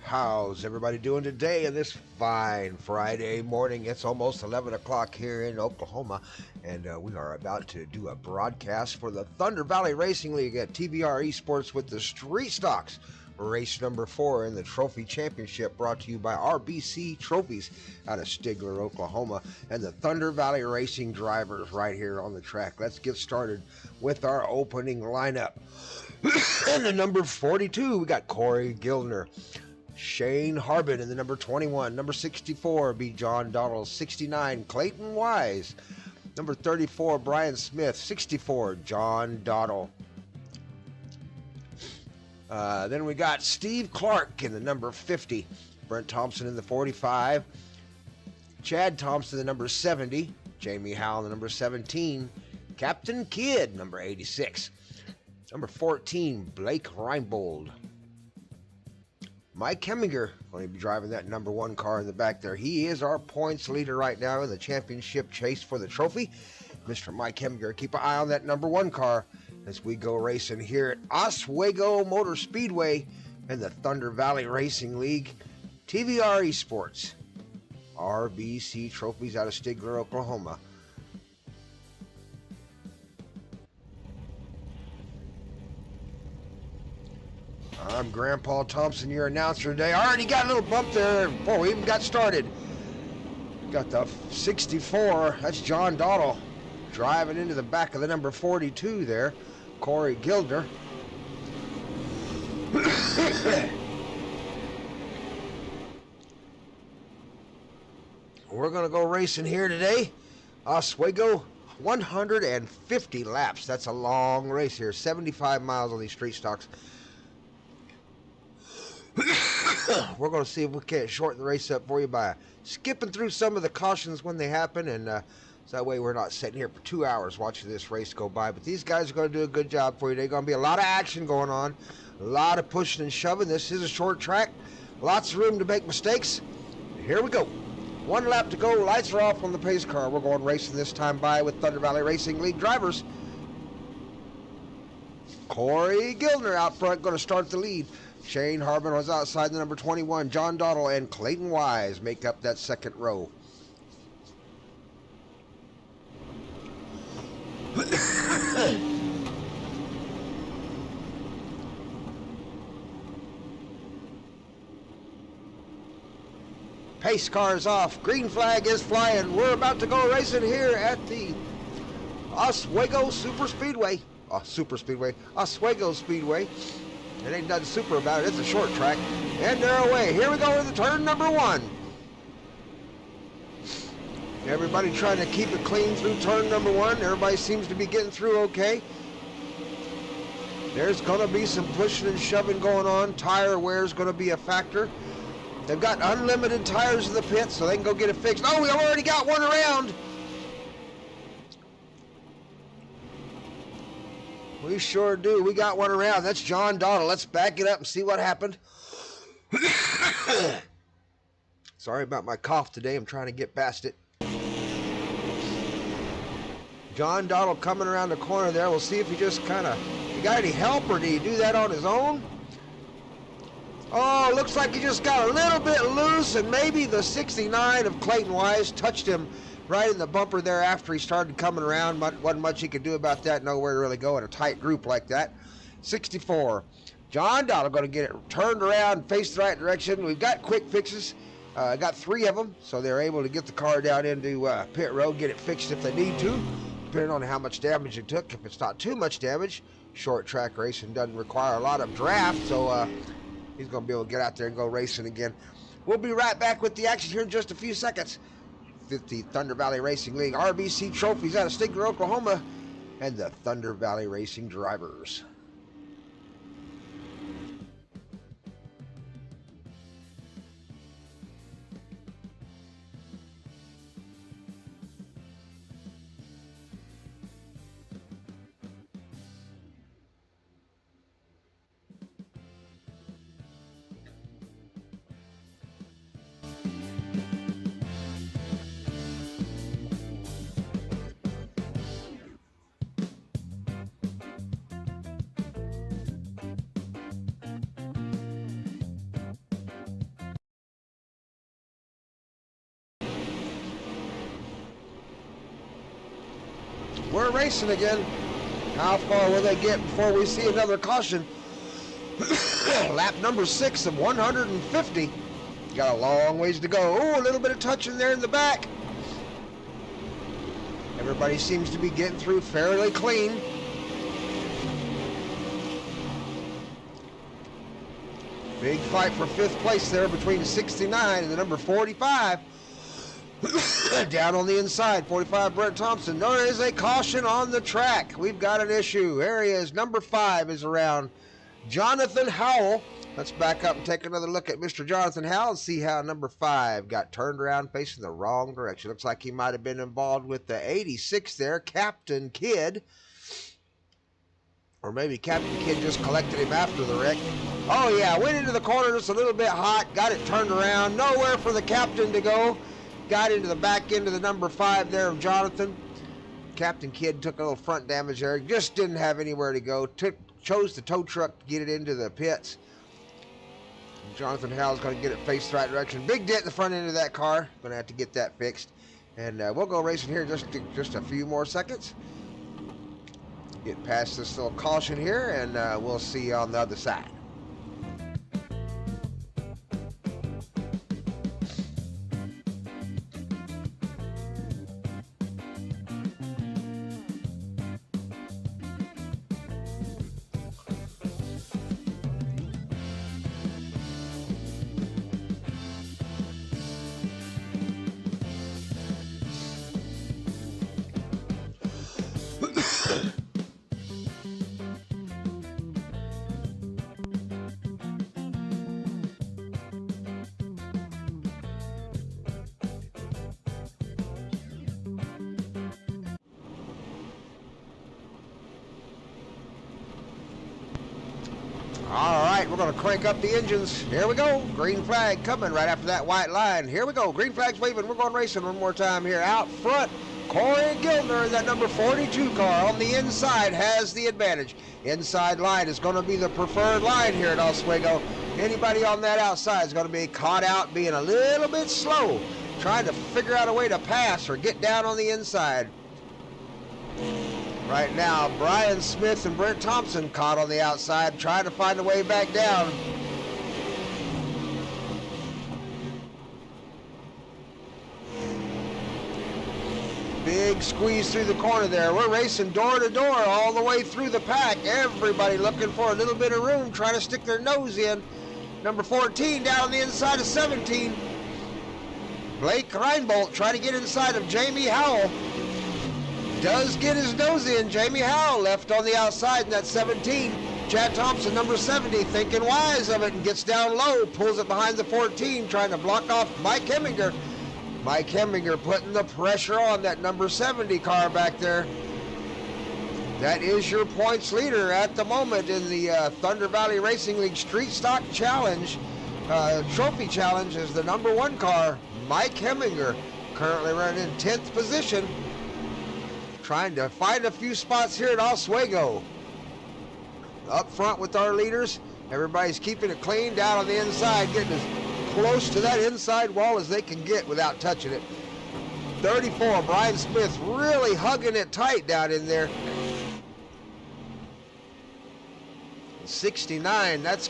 How's everybody doing today on this fine Friday morning? It's almost 11 o'clock here in Oklahoma, and we are about to do a broadcast for the Thunder Valley Racing League at TVR-Esports with the Street Stocks. Race number 4 in the Trophy Championship, brought to you by RBC Trophies out of Stigler, Oklahoma, and the Thunder Valley Racing drivers right here on the track. Let's get started with our opening lineup. In the number 42, we got Corey Gildner. Shane Harbin in the number 21. Number 64, be John Donald. 69, Clayton Wise. Number 34, Brian Smith. 64, John Donald. Then we got Steve Clark in the number 50. Brent Thompson in the 45. Chad Thompson in the number 70. Jamie Howell in the number 17. Captain Kidd, number 86. Number 14, Blake Reinbold. Mike Heminger going to be driving that number 1 car in the back there. He is our points leader right now in the championship chase for the trophy. Mr. Mike Heminger, keep an eye on that number 1 car as we go racing here at Oswego Motor Speedway in the Thunder Valley Racing League. TVR-Esports, RBC Trophies out of Stigler, Oklahoma. I'm Grandpa Thompson, your announcer today. I already got a little bump there before we even got started. Got the 64, that's John Dottle, driving into the back of the number 42 there, Corey Gildner. We're going to go racing here today. Oswego, 150 laps. That's a long race here, 75 miles on these street stocks. We're going to see if we can't shorten the race up for you by skipping through some of the cautions when they happen, and so that way we're not sitting here for 2 hours watching this race go by. But these guys are going to do a good job for you. There's going to be a lot of action going on, a lot of pushing and shoving. This is a short track, lots of room to make mistakes. Here we go. 1 lap to go. Lights are off on the pace car. We're going racing this time by with Thunder Valley Racing League drivers. Corey Gildner out front, going to start the lead. Shane Harbin was outside the number 21. John Dottle and Clayton Wise make up that second row. Pace car is off. Green flag is flying. We're about to go racing here at the Oswego Superspeedway. Oswego Speedway. It ain't nothing super about it. It's a short track. And they're away. Here we go with the turn number 1. Everybody trying to keep it clean through turn number 1. Everybody seems to be getting through okay. There's going to be some pushing and shoving going on. Tire wear is going to be a factor. They've got unlimited tires in the pit, so they can go get it fixed. Oh, we already got one around. We sure do. We got one around. That's John Donald. Let's back it up and see what happened. Sorry about my cough today. I'm trying to get past it. John Donald coming around the corner there. We'll see if he just kind of... You got any help, or did he do that on his own? Oh, looks like he just got a little bit loose, and maybe the 69 of Clayton Wise touched him right in the bumper there after he started coming around. Wasn't much he could do about that. Nowhere to really go in a tight group like that. 64. John Donald going to get it turned around, face the right direction. We've got quick fixes. Got 3 of them, so they're able to get the car down into pit road, get it fixed if they need to, depending on how much damage it took. If it's not too much damage, short track racing doesn't require a lot of draft, so he's going to be able to get out there and go racing again. We'll be right back with the action here in just a few seconds. The Thunder Valley Racing League RBC Trophies out of Stigler, Oklahoma, and the Thunder Valley Racing drivers. We're racing again. How far will they get before we see another caution? Lap number 6 of 150. Got a long ways to go. Oh, a little bit of touching there in the back. Everybody seems to be getting through fairly clean. Big fight for 5th place there between 69 and the number 45. Down on the inside, 45, Brent Thompson. There is a caution on the track. We've got an issue. There he is. Number 5 is around Jonathan Howell. Let's back up and take another look at Mr. Jonathan Howell and see how number 5 got turned around facing the wrong direction. Looks like he might have been involved with the 86 there, Captain Kidd. Or maybe Captain Kidd just collected him after the wreck. Oh yeah, went into the corner just a little bit hot, got it turned around. Nowhere for the captain to go. Got into the back end of the number 5 there of Jonathan. Captain Kidd took a little front damage there. Just didn't have anywhere to go. Chose the tow truck to get it into the pits. Jonathan Howell's going to get it face the right direction. Big dent in the front end of that car. Going to have to get that fixed. And we'll go racing here just a few more seconds. Get past this little caution here, and we'll see you on the other side. All right, we're going to crank up the engines. Here we go. Green flag coming right after that white line. Here we go. Green flag's waving. We're going racing one more time here. Out front, Corey Gildner in that number 42 car on the inside has the advantage. Inside line is going to be the preferred line here at Oswego. Anybody on that outside is going to be caught out being a little bit slow, trying to figure out a way to pass or get down on the inside. Right now, Brian Smith and Brent Thompson caught on the outside, trying to find a way back down. Big squeeze through the corner there. We're racing door to door all the way through the pack. Everybody looking for a little bit of room, trying to stick their nose in. Number 14 down on the inside of 17. Blake Reinbold trying to get inside of Jamie Howell. Does get his nose in. Jamie Howell left on the outside in that 17. Chad Thompson, number 70, thinking wise of it and gets down low, pulls it behind the 14, trying to block off Mike Heminger. Mike Heminger putting the pressure on that number 70 car back there. That is your points leader at the moment in the Thunder Valley Racing League Street Stock Challenge. Trophy Challenge is the number 1 car, Mike Heminger, currently running in 10th position. Trying to find a few spots here at Oswego. Up front with our leaders, everybody's keeping it clean. Down on the inside, getting as close to that inside wall as they can get without touching it. 34, Brian Smith really hugging it tight down in there. 69, that's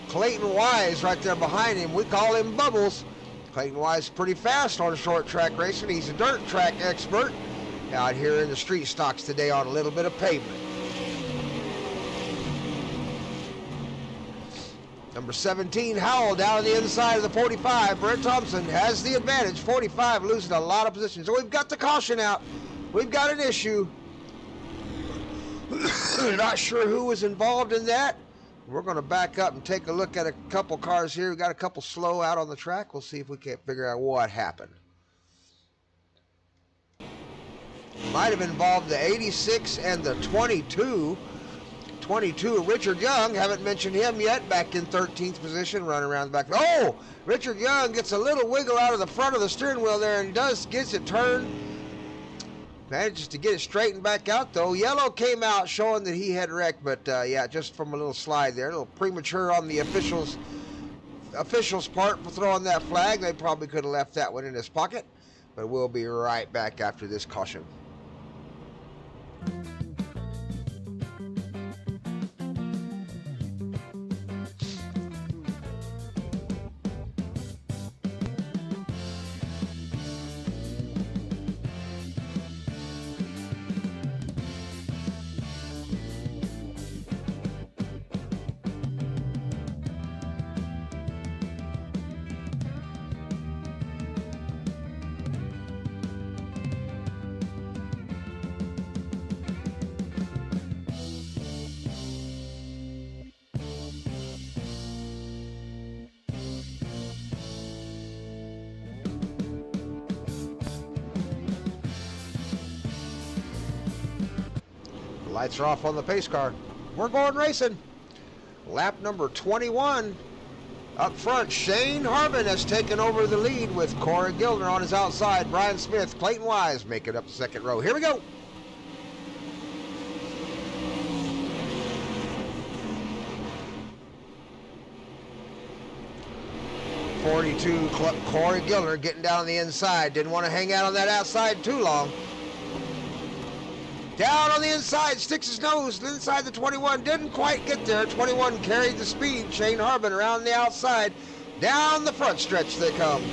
Clayton Wise right there behind him. We call him Bubbles. Clayton Wise pretty fast on short track racing. He's a dirt track expert. Out here in the street stocks today on a little bit of pavement. Number 17, Howell down on the inside of the 45. Brent Thompson has the advantage. 45 losing a lot of positions. So we've got the caution out. We've got an issue. Not sure who was involved in that. We're going to back up and take a look at a couple cars here. We've got a couple slow out on the track. We'll see if we can't figure out what happened. Might have involved the 86 and the 22. 22, Richard Young, haven't mentioned him yet, back in 13th position, running around the back. Oh, Richard Young gets a little wiggle out of the front of the steering wheel there and gets it turned. Manages to get it straightened back out though. Yellow came out showing that he had wrecked, but yeah, just from a little slide there. A little premature on the officials' part for throwing that flag. They probably could have left that one in his pocket, but we'll be right back after this caution. Lights are off on the pace car. We're going racing. Lap number 21. Up front, Shane Harbin has taken over the lead with Corey Gildner on his outside. Brian Smith, Clayton Wise making up the second row. Here we go. Corey Gildner getting down the inside. Didn't want to hang out on that outside too long. Down on the inside, sticks his nose inside the 21. Didn't quite get there. 21 carried the speed. Shane Harbin around the outside. Down the front stretch they come.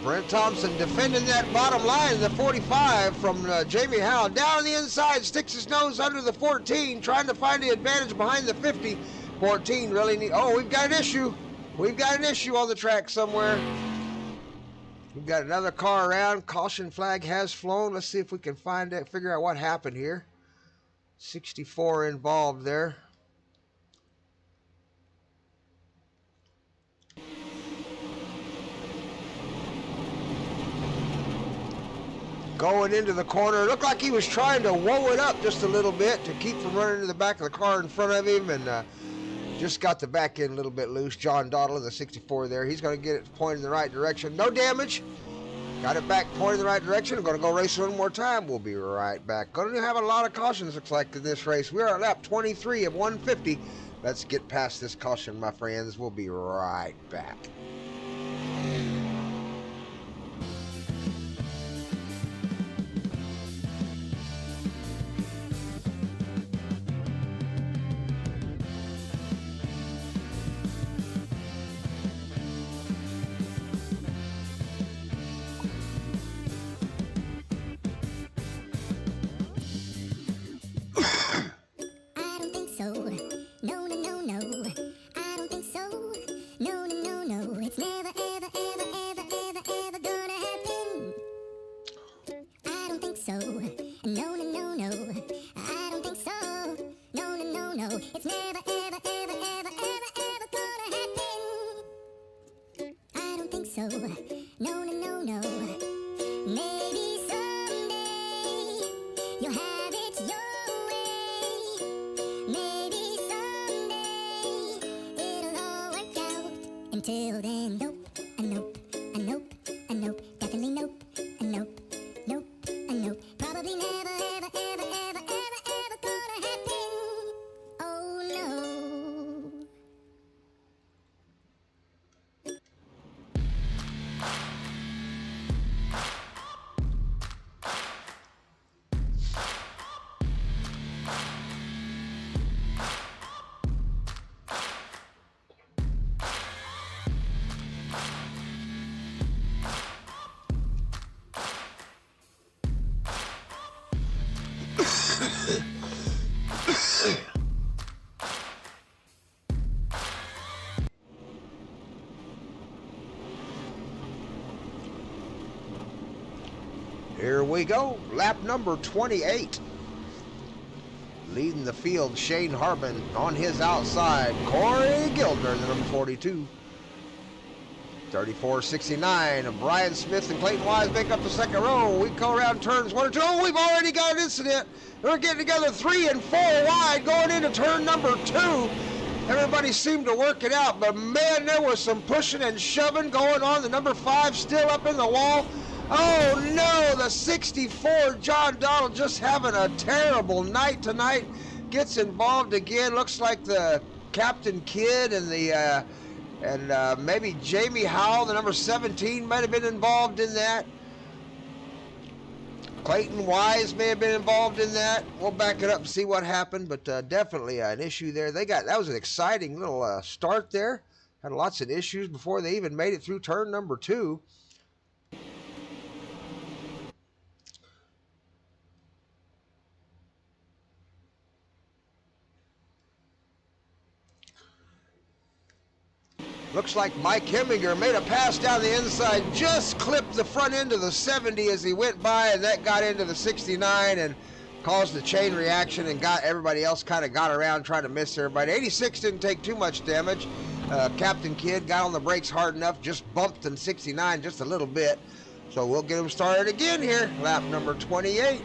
Brent Thompson defending that bottom line, the 45 from Jamie Howe. Down on the inside, sticks his nose under the 14, trying to find the advantage behind the 50. 14 really need. Oh, we've got an issue. We've got an issue on the track somewhere. We've got another car around. Caution flag has flown. Let's see if we can find it, figure out what happened here. 64 involved there. Going into the corner. It looked like he was trying to whoa it up just a little bit to keep from running into the back of the car in front of him, and just got the back end a little bit loose. John Dottle in the 64 there. He's going to get it pointed in the right direction. No damage. Got it back pointed in the right direction. I'm going to go race one more time. We'll be right back. Going to have a lot of cautions, looks like, in this race. We are at lap 23 of 150. Let's get past this caution, my friends. We'll be right back. Until then, nope, a nope, a nope, a nope, definitely nope, a nope, nope, a nope, probably never, ever, ever, ever, ever, ever gonna happen. Oh no. Here we go, lap number 28. Leading the field, Shane Harbin on his outside. Corey Gildner, the number 42. 34-69 of Brian Smith and Clayton Wise make up the second row. We go around turns 1 or 2. Oh, we've already got an incident. We're getting together 3 and 4 wide going into turn number 2. Everybody seemed to work it out, but man, there was some pushing and shoving going on. The number 5 still up in the wall. Oh no, the 64, John Donald, just having a terrible night tonight. Gets involved again. Looks like the Captain Kidd and the maybe Jamie Howell, the number 17, might have been involved in that. Clayton Wise may have been involved in that. We'll back it up and see what happened, but definitely an issue there. That was an exciting little start there. Had lots of issues before they even made it through turn number 2. Looks like Mike Heminger made a pass down the inside, just clipped the front end of the 70 as he went by, and that got into the 69 and caused the chain reaction and got everybody else kind of got around trying to miss everybody. 86 didn't take too much damage. Captain Kidd got on the brakes hard enough, just bumped in 69 just a little bit. So we'll get him started again here, lap number 28.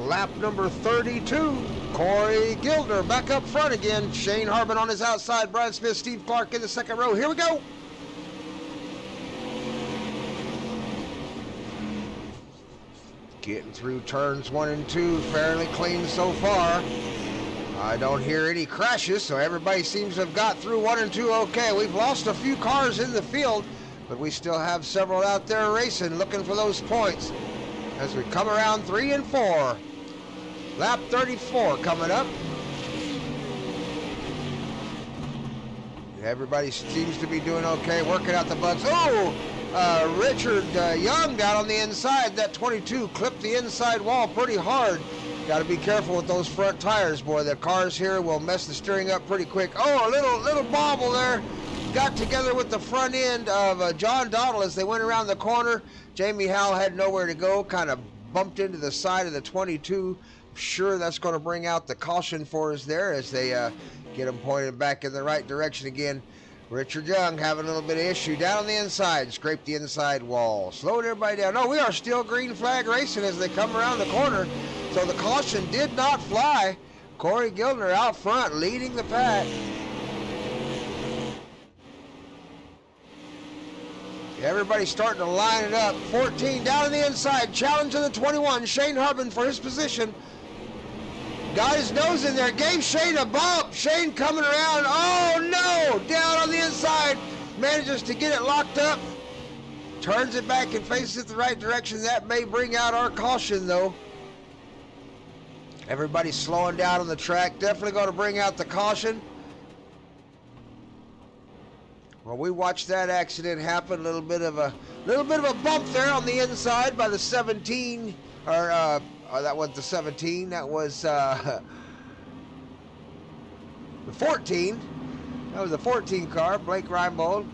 Lap number 32, Corey Gildner back up front again. Shane Harbin on his outside, Brian Smith, Steve Clark in the second row. Here we go. Getting through turns 1 and 2 fairly clean so far. I don't hear any crashes, so everybody seems to have got through 1 and 2 okay. We've lost a few cars in the field, but we still have several out there racing, looking for those points as we come around 3 and 4. Lap 34 coming up. Everybody seems to be doing okay, working out the bugs. Oh, Richard Young got on the inside. That 22 clipped the inside wall pretty hard. Got to be careful with those front tires, boy. The cars here will mess the steering up pretty quick. Oh, a little bobble there. Got together with the front end of John Dowdle as they went around the corner. Jamie Howell had nowhere to go, kind of bumped into the side of the 22. Sure, that's going to bring out the caution for us there as they get them pointed back in the right direction again. Richard Young having a little bit of issue down on the inside, scraped the inside wall, slowed everybody down. No, we are still green flag racing as they come around the corner, so the caution did not fly. Corey Gildner out front leading the pack. Everybody's starting to line it up. 14 down on the inside, challenging the 21. Shane Harbin for his position. Got his nose in there, gave Shane a bump. Shane coming around, oh no, down on the inside. Manages to get it locked up. Turns it back and faces it the right direction. That may bring out our caution though. Everybody's slowing down on the track. Definitely going to bring out the caution. Well, we watched that accident happen. A little bit of a bump there on the inside by the 17, or that wasn't the 17. That was the 14. That was the 14 car, Blake Reinbold.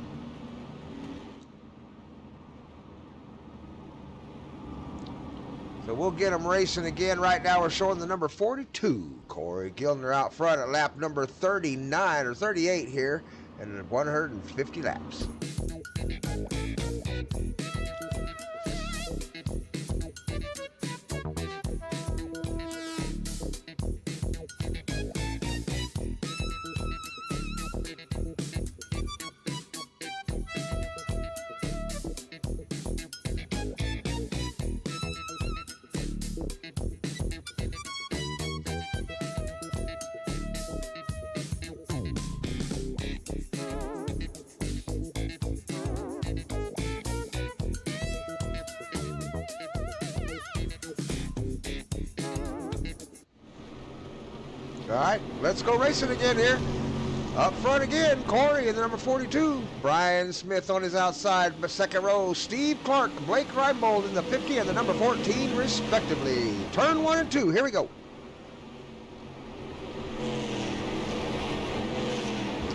So we'll get them racing again. Right now we're showing the number 42, Corey Gildner out front at lap number 39 or 38 here. And 150 laps. All right, let's go racing again here. Up front again, Corey in the number 42. Brian Smith on his outside, second row. Steve Clark, Blake Reinbold in the 50 and the number 14, respectively. Turn 1 and 2. Here we go.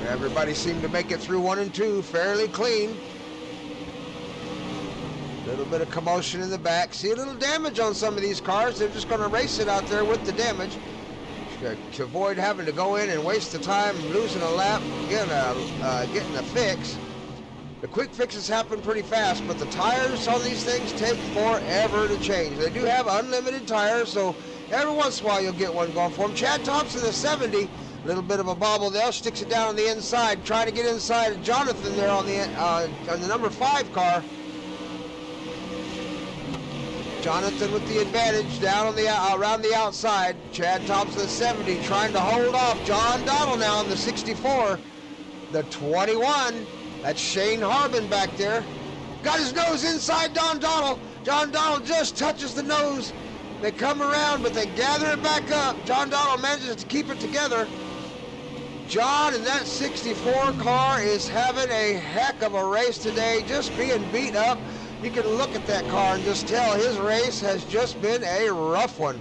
Everybody seemed to make it through 1 and 2 fairly clean. A little bit of commotion in the back. See a little damage on some of these cars. They're just going to race it out there with the damage to avoid having to go in and waste the time losing a lap, getting a fix. The quick fixes happen pretty fast, but the tires on these things take forever to change. They do have unlimited tires, so every once in a while you'll get one going for them. Chad Thompson, the 70, a little bit of a bobble there, sticks it down on the inside, trying to get inside Jonathan there on the number 5 car. Jonathan with the advantage down on the around the outside. Chad Thompson, the 70, trying to hold off John Donald now in the 64. The 21, that's Shane Harbin back there. Got his nose inside Don Donald. John Donald just touches the nose. They come around, but they gather it back up. John Donald manages to keep it together. John in that 64 car is having a heck of a race today, just being beat up. You can look at that car and just tell his race has just been a rough one.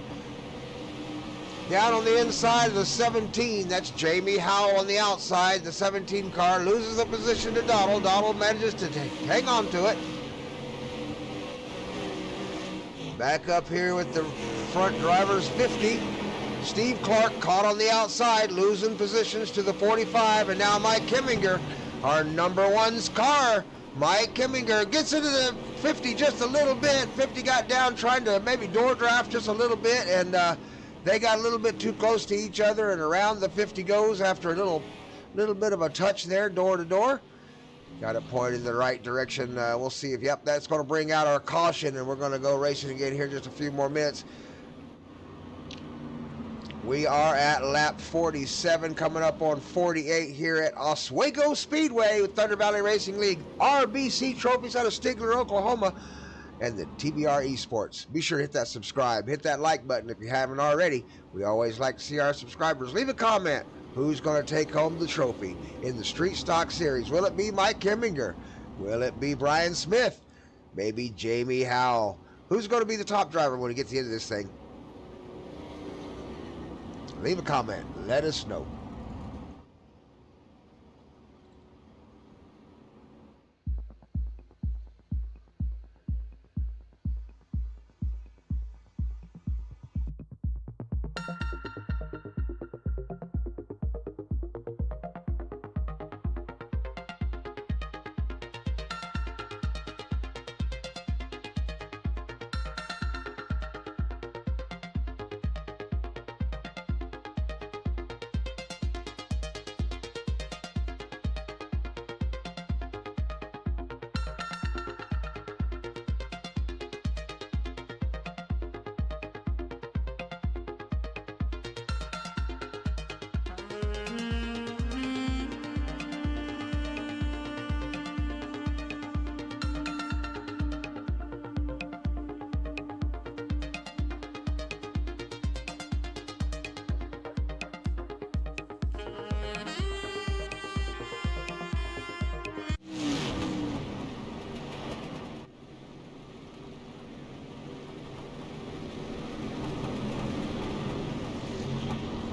Down on the inside of the 17, that's Jamie Howell on the outside. The 17 car loses the position to Donald. Donald manages to hang on to it. Back up here with the front driver's 50. Steve Clark caught on the outside, losing positions to the 45, and now Mike Kimminger, our number 1's car. Mike Kimminger gets into the 50 just a little bit. 50 got down trying to maybe door draft just a little bit, and they got a little bit too close to each other, and around the 50 goes after a little bit of a touch there, door to door. Got it pointed in the right direction. We'll see if, yep, that's going to bring out our caution, and we're going to go racing again here in just a few more minutes. We are at lap 47, coming up on 48 here at Oswego Speedway with Thunder Valley Racing League, RBC Trophies out of Stigler, Oklahoma, and the TVR-Esports. Be sure to hit that subscribe, hit that like button if you haven't already. We always like to see our subscribers. Leave a comment. Who's going to take home the trophy in the Street Stock Series? Will it be Mike Kimminger? Will it be Brian Smith? Maybe Jamie Howell? Who's going to be the top driver when we get to the end of this thing? Leave a comment. Let us know.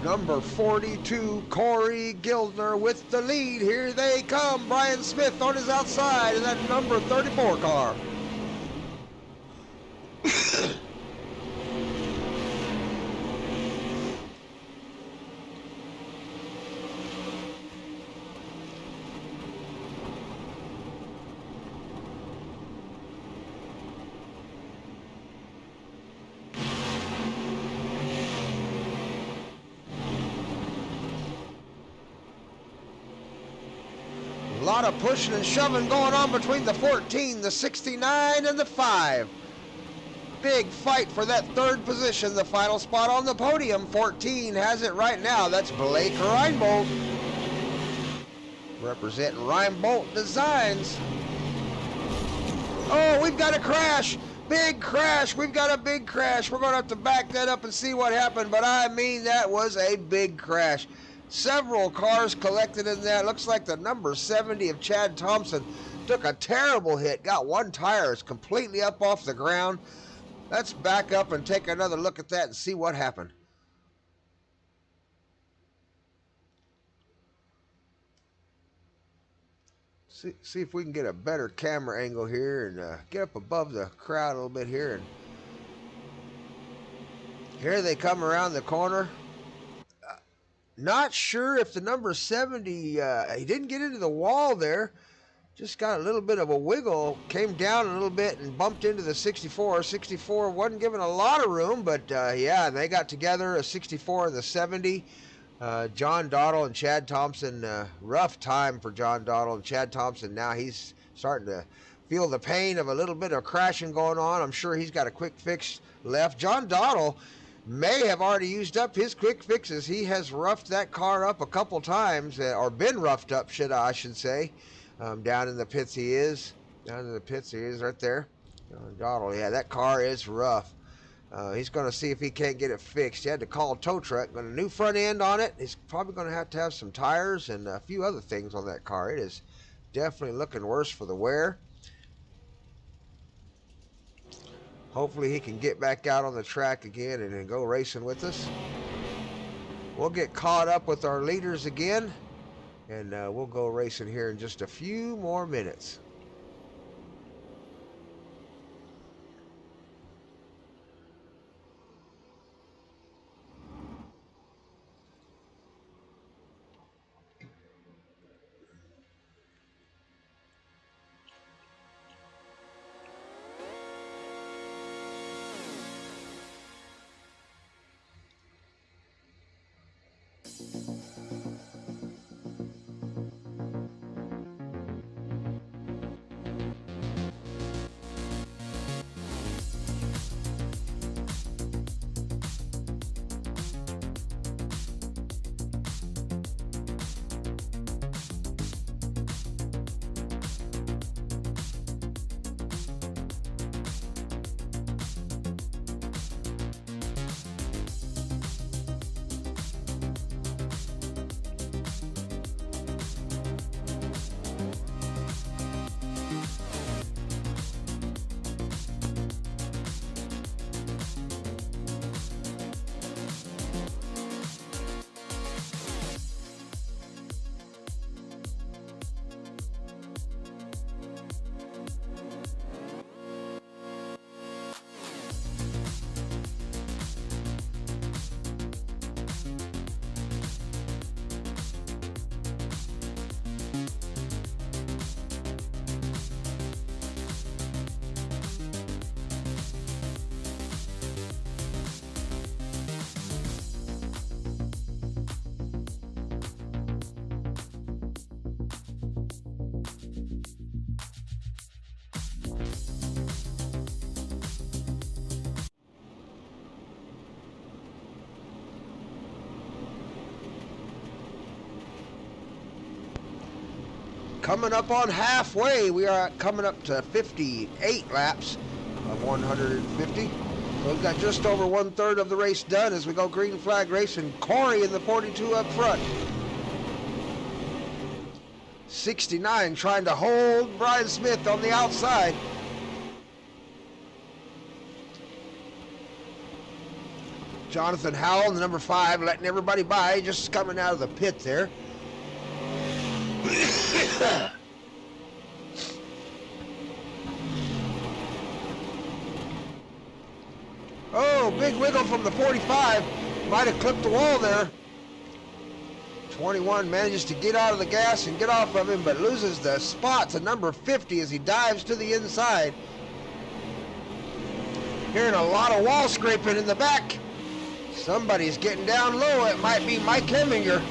Number 42, Corey Gildner with the lead. Here they come. Brian Smith on his outside in that number 34 car. A lot of pushing and shoving going on between the 14, the 69, and the 5. Big fight for that third position, the final spot on the podium. 14 has it right now. That's Blake Reinbold, representing Reinbold Designs. Oh, we've got a crash. Big crash. We've got a big crash. We're going to have to back that up and see what happened. But I mean, that was a big crash. Several cars collected in that. Looks like the number 70 of Chad Thompson took a terrible hit. Got one tire. It's completely up off the ground. Let's back up and take another look at that and see what happened. See if we can get a better camera angle here and get up above the crowd a little bit here. And here they come around the corner. Not sure if the number 70, he didn't get into the wall there. Just got a little bit of a wiggle, came down a little bit and bumped into the 64. 64 wasn't given a lot of room, but yeah, they got together, a 64 and the 70. John Dottle and Chad Thompson, rough time for John Dottle and Chad Thompson. Now he's starting to feel the pain of a little bit of crashing going on. I'm sure he's got a quick fix left. John Dottle may have already used up his quick fixes. He has roughed that car up a couple times, or been roughed up, I should say. Down in the pits he is. Down in the pits he is right there. John Dottle, yeah, that car is rough. He's going to see if he can't get it fixed. He had to call a tow truck. Got a new front end on it. He's probably going to have some tires and a few other things on that car. It is definitely looking worse for the wear. Hopefully he can get back out on the track again and go racing with us. We'll get caught up with our leaders again, and we'll go racing here in just a few more minutes. Coming up on halfway, we are coming up to 58 laps of 150. So we've got just over 1/3 of the race done as we go green flag racing. Corey in the 42 up front. 69 trying to hold Brian Smith on the outside. Jonathan Howell, the number 5, letting everybody by, just coming out of the pit there. Oh, big wiggle from the 45. Might have clipped the wall there. 21 manages to get out of the gas and get off of him, but loses the spot to number 50 as he dives to the inside. Hearing a lot of wall scraping in the back. Somebody's getting down low. It might be Mike Heminger.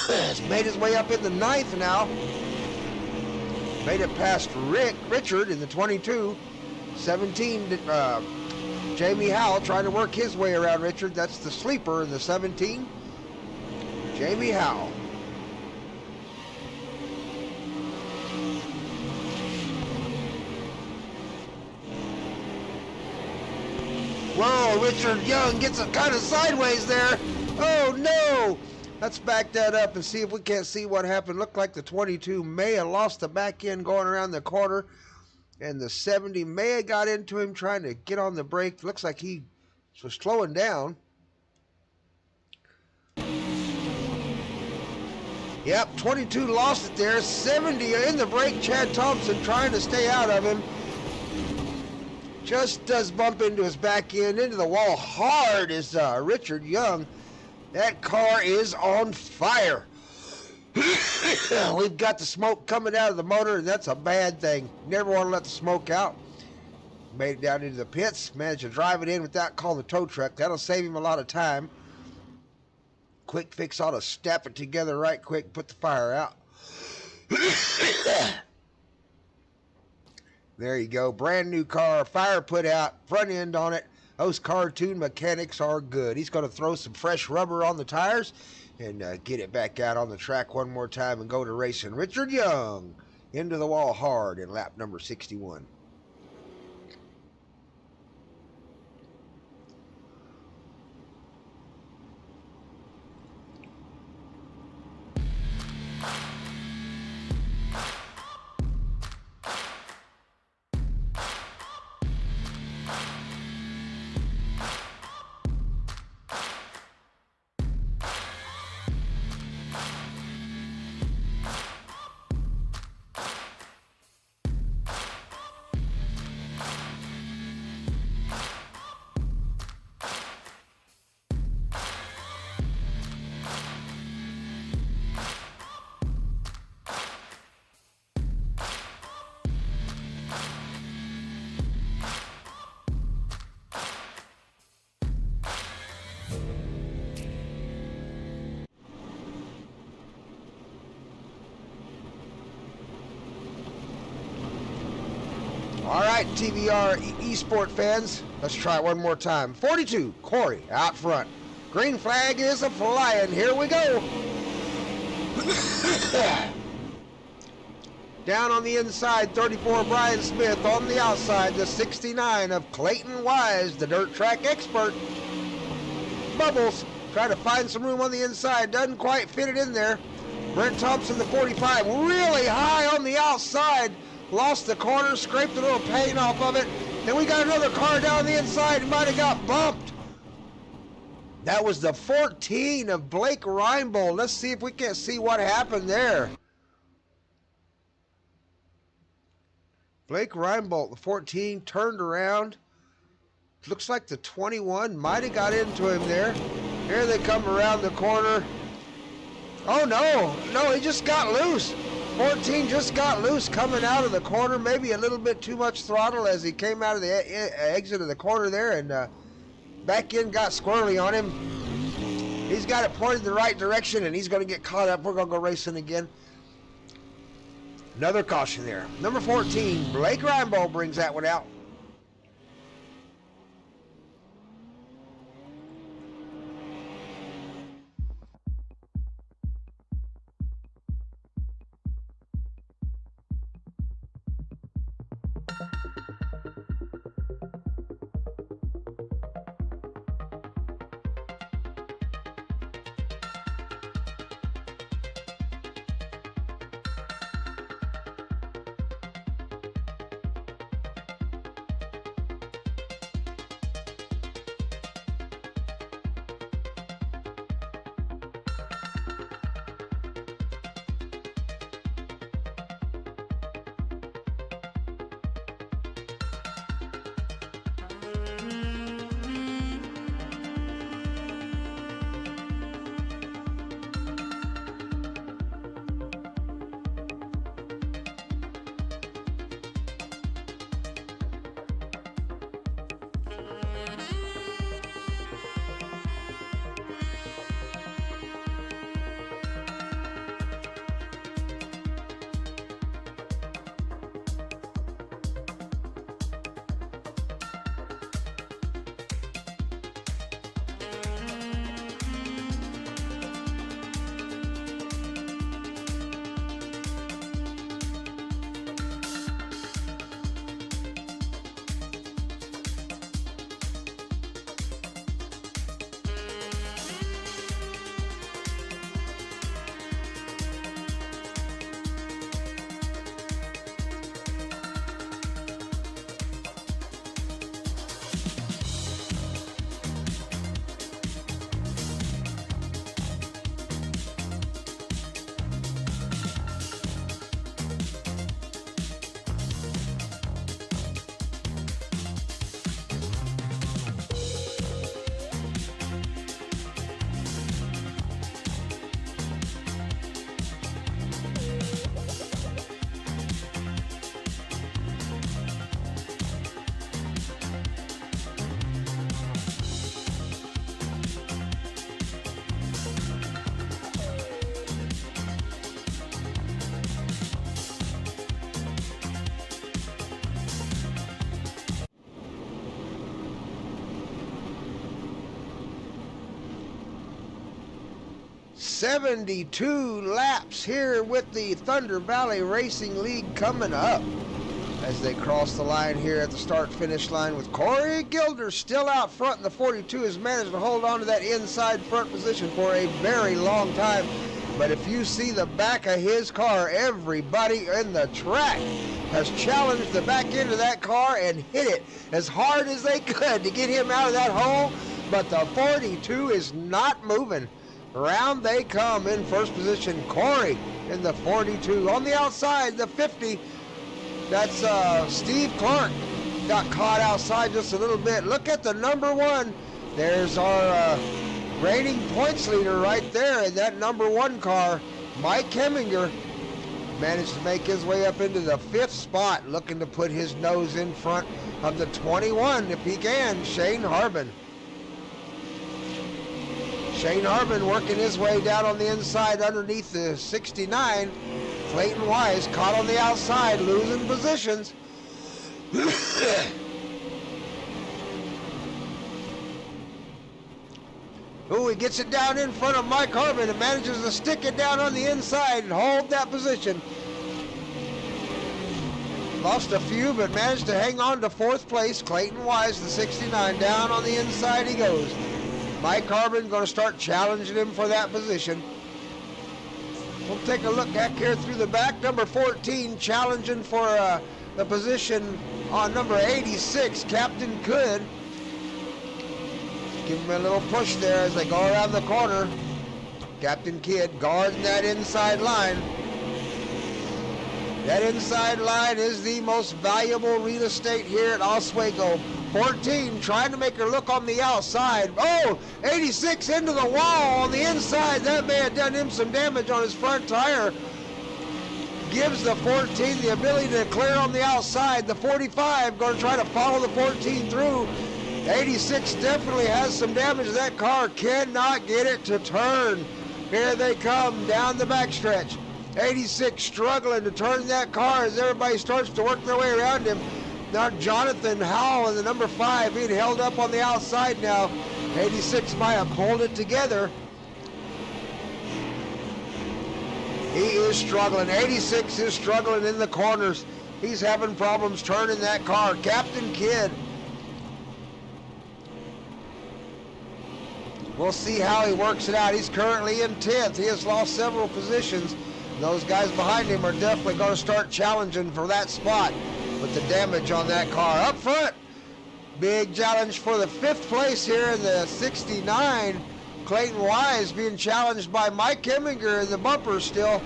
Has made his way up in the 9th now. Made it past Richard in the 22. 17, Jamie Howell trying to work his way around Richard. That's the sleeper in the 17. Jamie Howell. Whoa, Richard Young gets it kind of sideways there. Oh no! Let's back that up and see if we can't see what happened. Looked like the 22 may have lost the back end going around the corner. And the 70 may have got into him trying to get on the brake. Looks like he was slowing down. Yep, 22 lost it there. 70 in the brake. Chad Thompson trying to stay out of him. Just does bump into his back end, into the wall hard is Richard Young. That car is on fire. We've got the smoke coming out of the motor, and that's a bad thing. Never want to let the smoke out. Made it down into the pits. Managed to drive it in without calling the tow truck. That'll save him a lot of time. Quick fix ought to snap it together right quick, put the fire out. There you go. Brand new car. Fire put out. Front end on it. Those cartoon mechanics are good. He's going to throw some fresh rubber on the tires and get it back out on the track one more time and go to racing. Richard Young into the wall hard in lap number 61. All right, TVR-Esports fans, let's try it one more time. 42, Corey out front. Green flag is a flying. Here we go. Down on the inside, 34, Brian Smith. On the outside, the 69 of Clayton Wise, the dirt track expert. Bubbles, trying to find some room on the inside. Doesn't quite fit it in there. Brent Thompson, the 45, really high on the outside. Lost the corner, scraped a little paint off of it. Then we got another car down the inside. He might have got bumped. That was the 14 of Blake Reinbold. Let's see if we can't see what happened there. Blake Reinbold, the 14, turned around. Looks like the 21 might have got into him there. Here they come around the corner. Oh no, he just got loose. 14 just got loose coming out of the corner, maybe a little bit too much throttle as he came out of the exit of the corner there, and back end got squirrely on him. He's got it pointed the right direction, and he's going to get caught up. We're going to go racing again. Another caution there. Number 14, Blake Reinbold brings that one out. 72 laps here with the Thunder Valley Racing League coming up as they cross the line here at the start-finish line with Corey Gilder still out front in the 42, has managed to hold on to that inside front position for a very long time. But if you see the back of his car, everybody in the track has challenged the back end of that car and hit it as hard as they could to get him out of that hole. But the 42 is not moving. Around they come in first position. Corey in the 42. On the outside, the 50. That's Steve Clark. Got caught outside just a little bit. Look at the number 1. There's our reigning points leader right there in that number 1 car. Mike Heminger managed to make his way up into the 5th spot, looking to put his nose in front of the 21 if he can, Shane Harbin. Shane Harbin working his way down on the inside underneath the 69. Clayton Wise caught on the outside, losing positions. Ooh, he gets it down in front of Mike Harbin and manages to stick it down on the inside and hold that position. Lost a few, but managed to hang on to 4th place. Clayton Wise, the 69, down on the inside he goes. Mike Harbin going to start challenging him for that position. We'll take a look back here through the back. Number 14 challenging for the position on number 86, Captain Could. Give him a little push there as they go around the corner. Captain Kidd guarding that inside line. That inside line is the most valuable real estate here at Oswego. 14 trying to make her look on the outside. Oh, 86 into the wall on the inside. That may have done him some damage on his front tire. Gives the 14 the ability to clear on the outside. The 45 going to try to follow the 14 through. 86 definitely has some damage. That car cannot get it to turn. Here they come down the backstretch. 86 struggling to turn that car as everybody starts to work their way around him. Now Jonathan Howell in the number 5 being held up on the outside now. 86 might have pulled it together. He is struggling. 86 is struggling in the corners. He's having problems turning that car. Captain Kidd. We'll see how he works it out. He's currently in 10th. He has lost several positions. Those guys behind him are definitely going to start challenging for that spot with the damage on that car. Up front, big challenge for the 5th place here in the 69. Clayton Wise being challenged by Mike Heminger in the bumper still.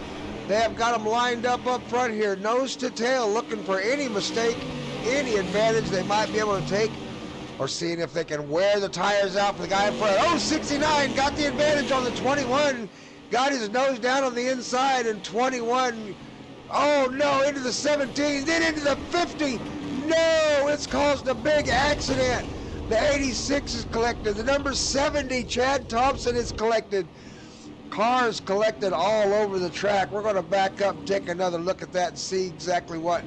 They have got him lined up front here, nose to tail, looking for any mistake, any advantage they might be able to take, or seeing if they can wear the tires out for the guy in front. Oh, 69 got the advantage on the 21. Got his nose down on the inside, and 21, oh no, into the 17, then into the 50. No, it's caused a big accident. The 86 is collected. The number 70, Chad Thompson, is collected. Cars collected all over the track. We're going to back up and take another look at that and see exactly what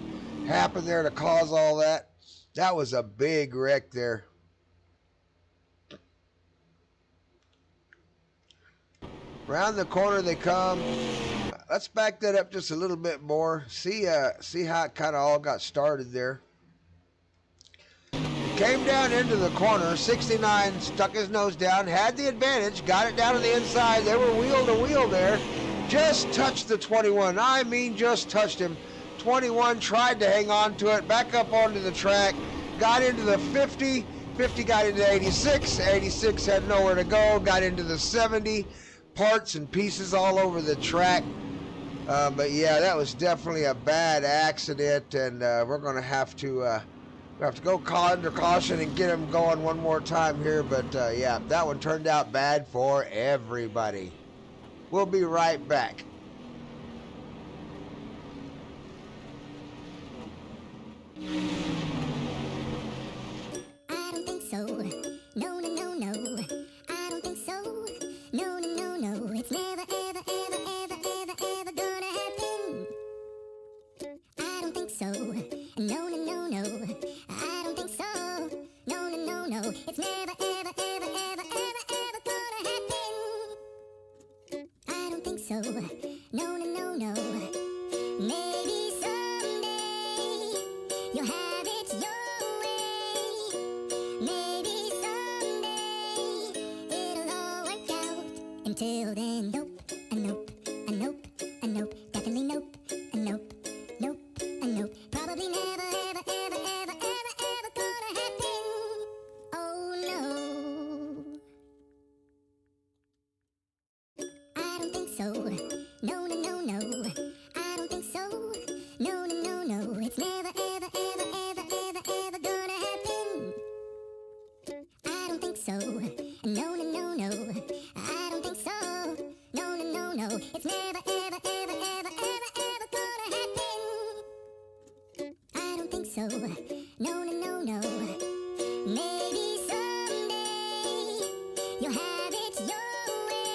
happened there to cause all that. That was a big wreck there. Around the corner they come. Let's back that up just a little bit more. See how it kind of all got started there. Came down into the corner. 69 stuck his nose down, had the advantage, got it down to the inside. They were wheel to wheel there. Just touched the 21. I mean, just touched him. 21 tried to hang on to it, back up onto the track, got into the 50. 50 got into 86. 86 had nowhere to go, got into the 70. Parts and pieces all over the track. But yeah, that was definitely a bad accident, and we're going to have to go under caution and get him going one more time here. But yeah, that one turned out bad for everybody. We'll be right back. I don't think so. No, no, no, no. I don't think so. No, no, no, no. It's never, ever, ever, ever, ever, ever gonna happen. I don't think so. No, no, no, no. I don't think so. No, no, no, no. It's never, ever, ever, ever, ever, ever gonna happen. I definitely nope, a nope, nope, a nope. Probably never, ever, ever, ever, ever, ever gonna happen. Oh no. I don't think so. No, no, no, no. I don't think so. No, no, no, no. It's never, ever, ever, ever, ever, ever gonna happen. I don't think so. No, no, no, no. I don't think so. No, no, no, no. It's never, ever, ever, ever, ever, ever gonna happen. I don't think so. No, no, no, no. Maybe someday you'll have it your way.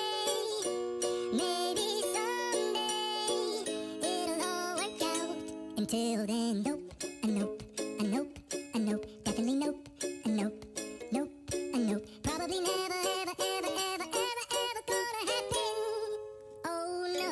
Maybe someday it'll all work out. Until then, nope, a nope, a nope, a nope, definitely nope, a nope, nope, a nope. Probably never, ever, ever, ever, ever, ever gonna happen. Oh no.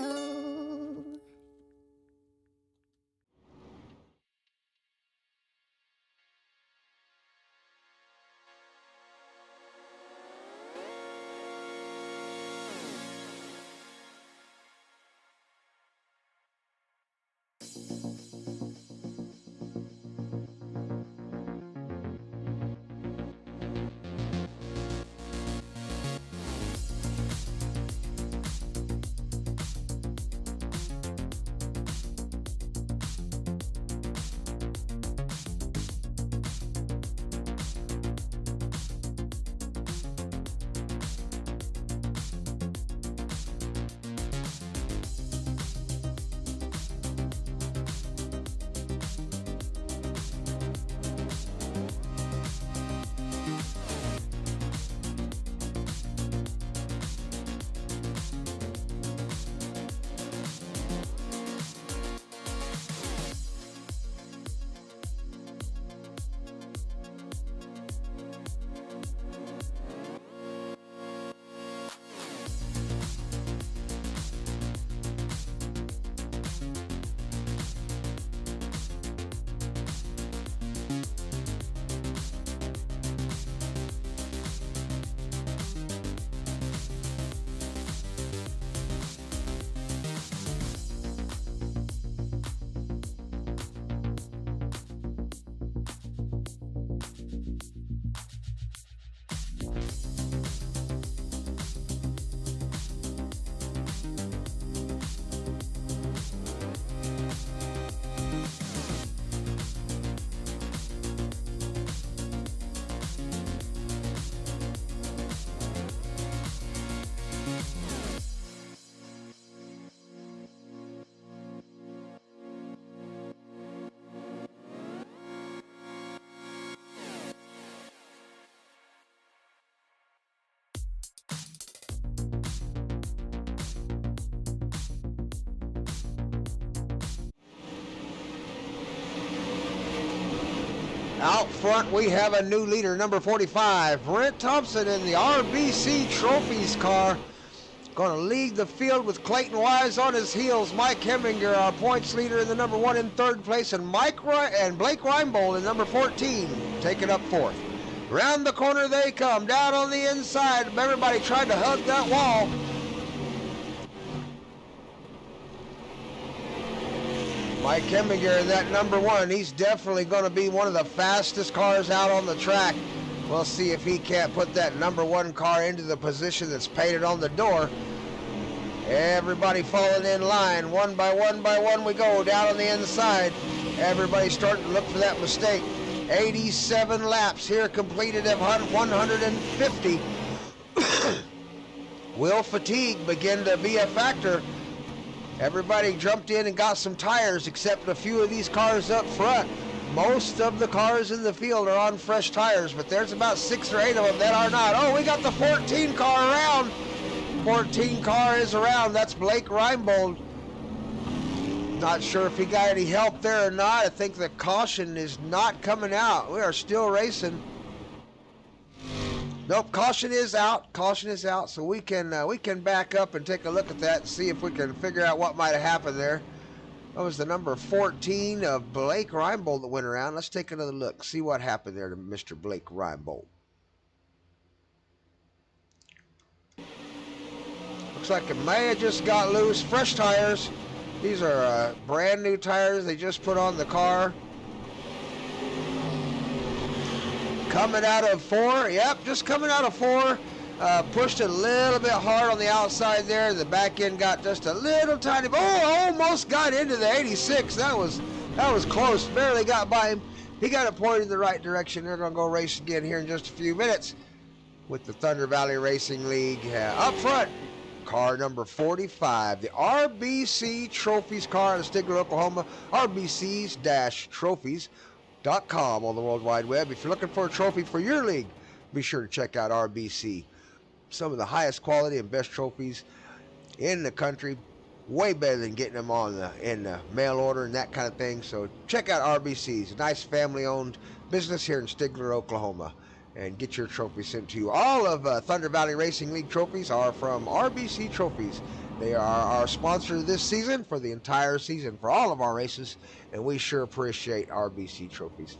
Out front, we have a new leader, number 45, Brent Thompson in the RBC Trophies car. Going to lead the field with Clayton Wise on his heels. Mike Heminger, our points leader, in the number 1 in third place, and Blake Reinbold in number 14, taking up fourth. Round the corner they come, down on the inside. Everybody tried to hug that wall. Mike Heminger in that number 1. He's definitely going to be one of the fastest cars out on the track. We'll see if he can't put that number 1 car into the position that's painted on the door. Everybody falling in line. One by one we go down on the inside. Everybody's starting to look for that mistake. 87 laps here completed at 150. Will fatigue begin to be a factor? Everybody jumped in and got some tires except a few of these cars up front. Most of the cars in the field are on fresh tires, but there's about 6 or 8 of them that are not. Oh, we got the 14 car around. 14 car is around. That's Blake Reinbold. Not sure if he got any help there or not. I think the caution is not coming out. We are still racing. Nope, caution is out. Caution is out, so we can back up and take a look at that and see if we can figure out what might have happened there. That was the number 14 of Blake Reinbold that went around. Let's take another look, see what happened there to Mr. Blake Reinbold. Looks like it may have just got loose. Fresh tires. These are brand new tires they just put on the car. Coming out of 4, yep, just coming out of 4. Pushed it a little bit hard on the outside there. The back end got just a little tiny, almost got into the 86. That was close, barely got by him. He got it pointed in the right direction. They're gonna go race again here in just a few minutes with the Thunder Valley Racing League. Up front, car number 45, the RBC Trophies car out of Stigler, Oklahoma. RBCs-trophies.com on the World Wide Web. If you're looking for a trophy for your league, be sure to check out RBC. Some of the highest quality and best trophies in the country. Way better than getting them in the mail order and that kind of thing. So check out RBC's, a nice family-owned business here in Stigler, Oklahoma, and get your trophy sent to you. All of Thunder Valley Racing League trophies are from RBC Trophies. They are our sponsor this season for the entire season for all of our races, and we sure appreciate RBC Trophies.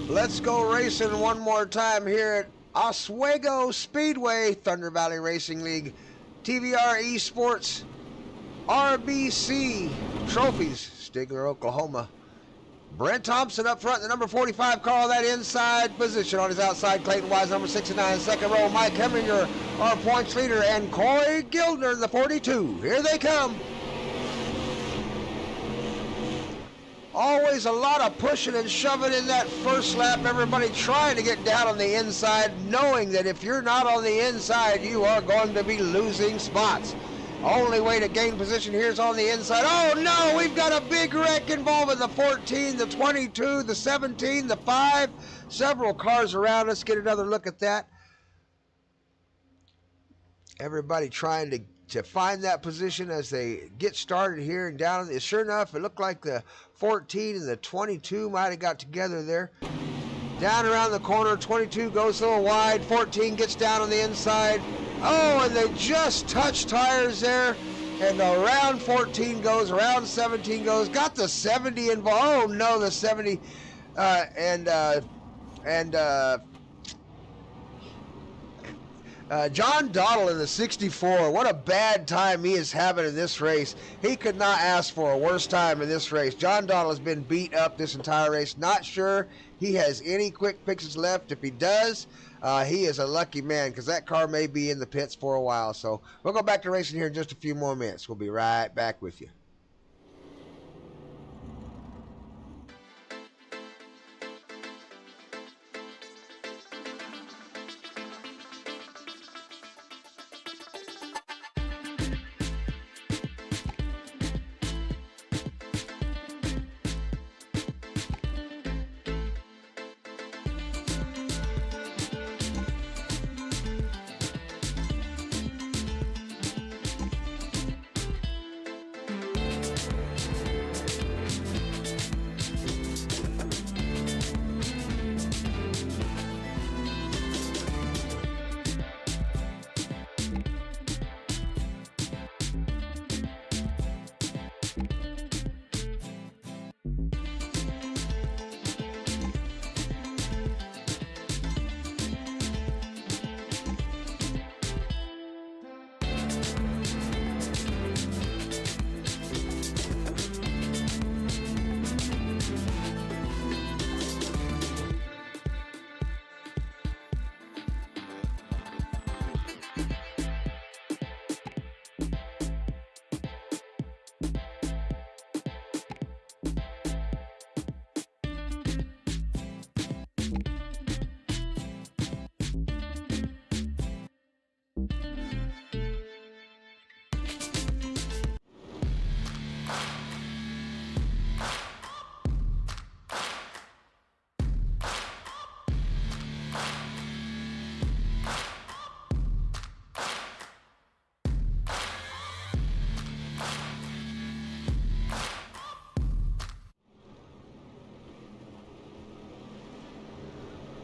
Let's go racing one more time here at Oswego Speedway, Thunder Valley Racing League, TVR-Esports, RBC Trophies, Stigler, Oklahoma. Brent Thompson up front, the number 45 car on that inside position. On his outside, Clayton Wise, number 69, second row, Mike Heminger, our points leader, and Corey Gildner, the 42. Here they come. Always a lot of pushing and shoving in that first lap. Everybody trying to get down on the inside, knowing that if you're not on the inside, you are going to be losing spots. Only way to gain position here is on the inside. Oh no, we've got a big wreck involving the 14, the 22, the 17, the 5. Several cars around. Let's get another look at that. Everybody trying to find that position as they get started here and down. Sure enough, it looked like the 14 and the 22 might have got together there. Down around the corner, 22 goes a little wide, 14 gets down on the inside. Oh, and they just touch tires there. And around 14 goes, around 17 goes, got the 70 involved. Oh no, the 70 John Dottle in the 64, what a bad time he is having in this race. He could not ask for a worse time in this race. John Dottle has been beat up this entire race. Not sure he has any quick fixes left. If he does, he is a lucky man, because that car may be in the pits for a while. So we'll go back to racing here in just a few more minutes. We'll be right back with you.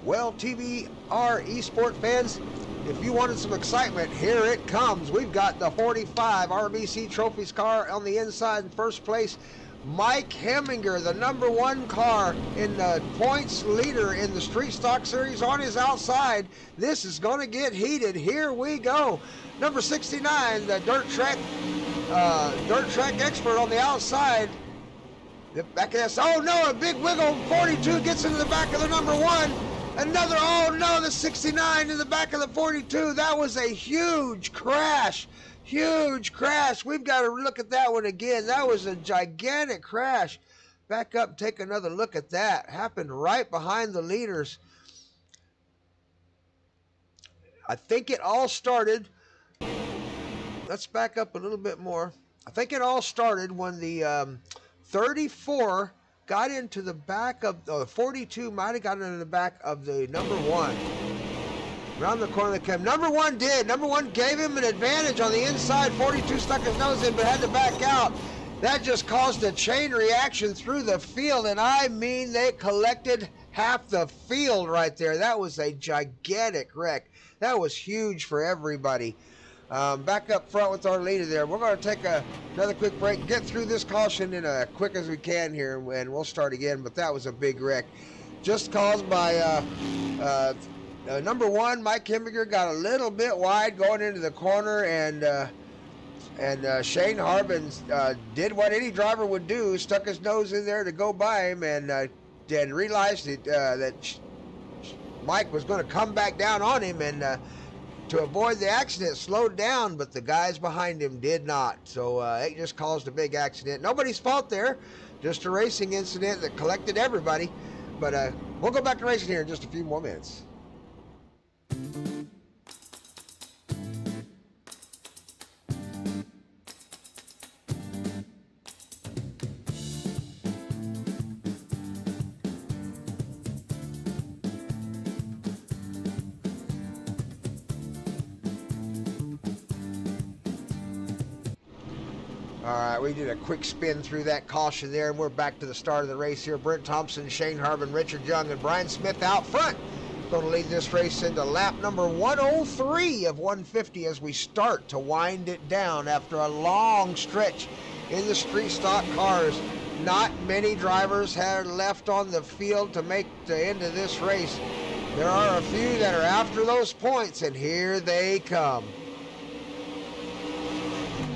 Well, TVR-Esports fans, if you wanted some excitement, here it comes. We've got the 45 RBC Trophies car on the inside in first place. Mike Heminger, the #1 car in the points leader in the Street Stock Series, on his outside. This is going to get heated. Here we go. Number 69, the dirt track expert on the outside. The back of this. Oh no, a big wiggle. 42 gets into the back of the #1. Another, oh no, the 69 in the back of the 42. That was a huge crash. Huge crash. We've got to look at that one again. That was a gigantic crash. Back up, take another look at that. Happened right behind the leaders. I think it all started. Let's back up a little bit more. I think it all started when the 34 got into the back of the 42, might have gotten into the back of the #1. Around the corner they came. #1 did. #1 gave him an advantage on the inside. 42 stuck his nose in but had to back out. That just caused a chain reaction through the field, and I mean they collected half the field right there. That was a gigantic wreck. That was huge for everybody. Back up front with our leader there. We're going to take another quick break, get through this caution in as quick as we can here, and we'll start again. But that was a big wreck, just caused by #1 Mike Heminger got a little bit wide going into the corner, and Shane Harbin did what any driver would do, stuck his nose in there to go by him, and then realized that Mike was going to come back down on him, and to avoid the accident slowed down, but the guys behind him did not. So it just caused a big accident. Nobody's fault there, just a racing incident that collected everybody. But we'll go back to racing here in just a few more minutes. All right, we did a quick spin through that caution there, and we're back to the start of the race here. Brent Thompson, Shane Harbin, Richard Young, and Brian Smith out front. Going to lead this race into lap number 103 of 150 as we start to wind it down after a long stretch in the street stock cars. Not many drivers had left on the field to make the end of this race. There are a few that are after those points, and here they come.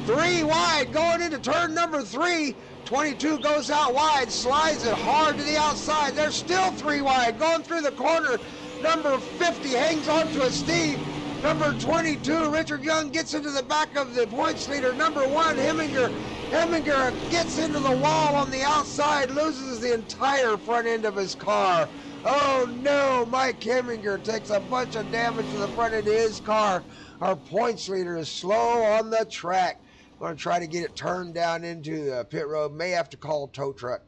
3 wide going into turn number 3. 22 goes out wide, slides it hard to the outside. There's still 3 wide going through the corner. Number 50 hangs on to a Steve. Number 22, Richard Young, gets into the back of the points leader. #1, Heminger. Heminger gets into the wall on the outside, loses the entire front end of his car. Oh no, Mike Heminger takes a bunch of damage to the front end of his car. Our points leader is slow on the track. Going to try to get it turned down into the pit road. May have to call a tow truck.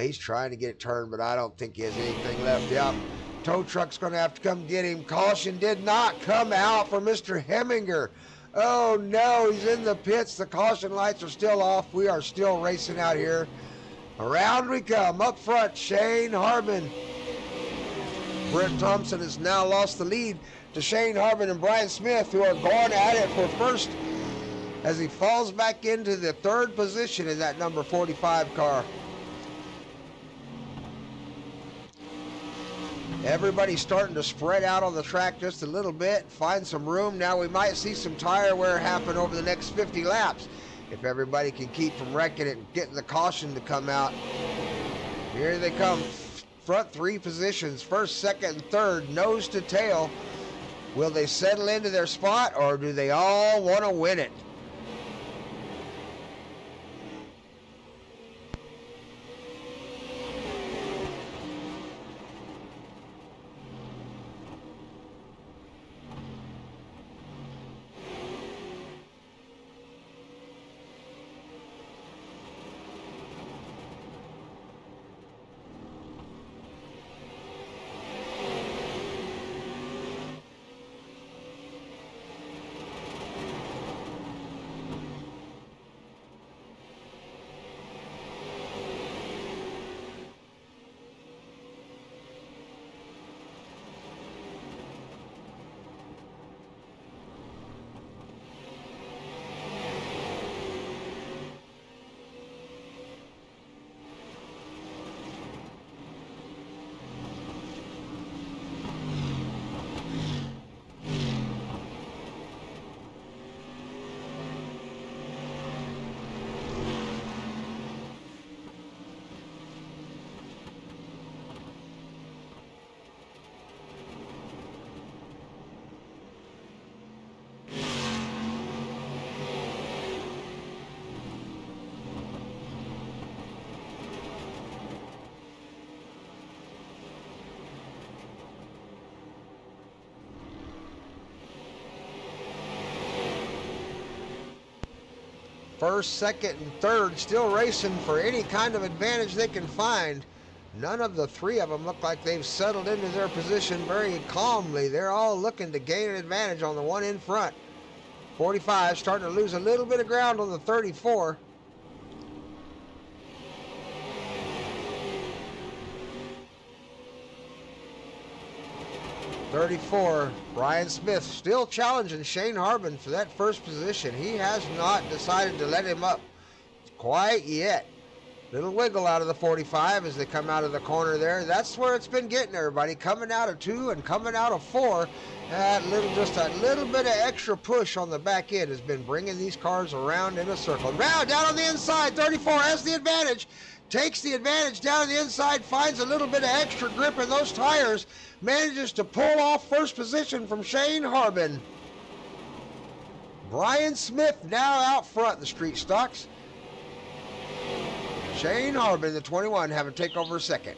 He's trying to get it turned, but I don't think he has anything left. Yep. Tow truck's going to have to come get him. Caution did not come out for Mr. Heminger. Oh no, he's in the pits. The caution lights are still off. We are still racing out here. Around we come. Up front, Shane Harbin. Brent Thompson has now lost the lead to Shane Harbin and Brian Smith, who are going at it for first as he falls back into the 3rd position in that number 45 car. Everybody's starting to spread out on the track just a little bit, find some room. Now we might see some tire wear happen over the next 50 laps if everybody can keep from wrecking it and getting the caution to come out. Here they come. Front 3 positions, 1st, 2nd, and 3rd, nose to tail. Will they settle into their spot, or do they all want to win it? First, second, and third still racing for any kind of advantage they can find. None of the three of them look like they've settled into their position very calmly. They're all looking to gain an advantage on the one in front. 45 starting to lose a little bit of ground on the 34. Brian Smith still challenging Shane Harbin for that first position. He has not decided to let him up quite yet. Little wiggle out of the 45 as they come out of the corner there. That's where it's been getting everybody. Coming out of 2 and coming out of 4. Just a little bit of extra push on the back end has been bringing these cars around in a circle. Now down on the inside, 34 has the advantage. Takes the advantage down on the inside, finds a little bit of extra grip in those tires. Manages to pull off first position from Shane Harbin. Brian Smith now out front in the street stocks. Shane Harbin, the 21, having take over second.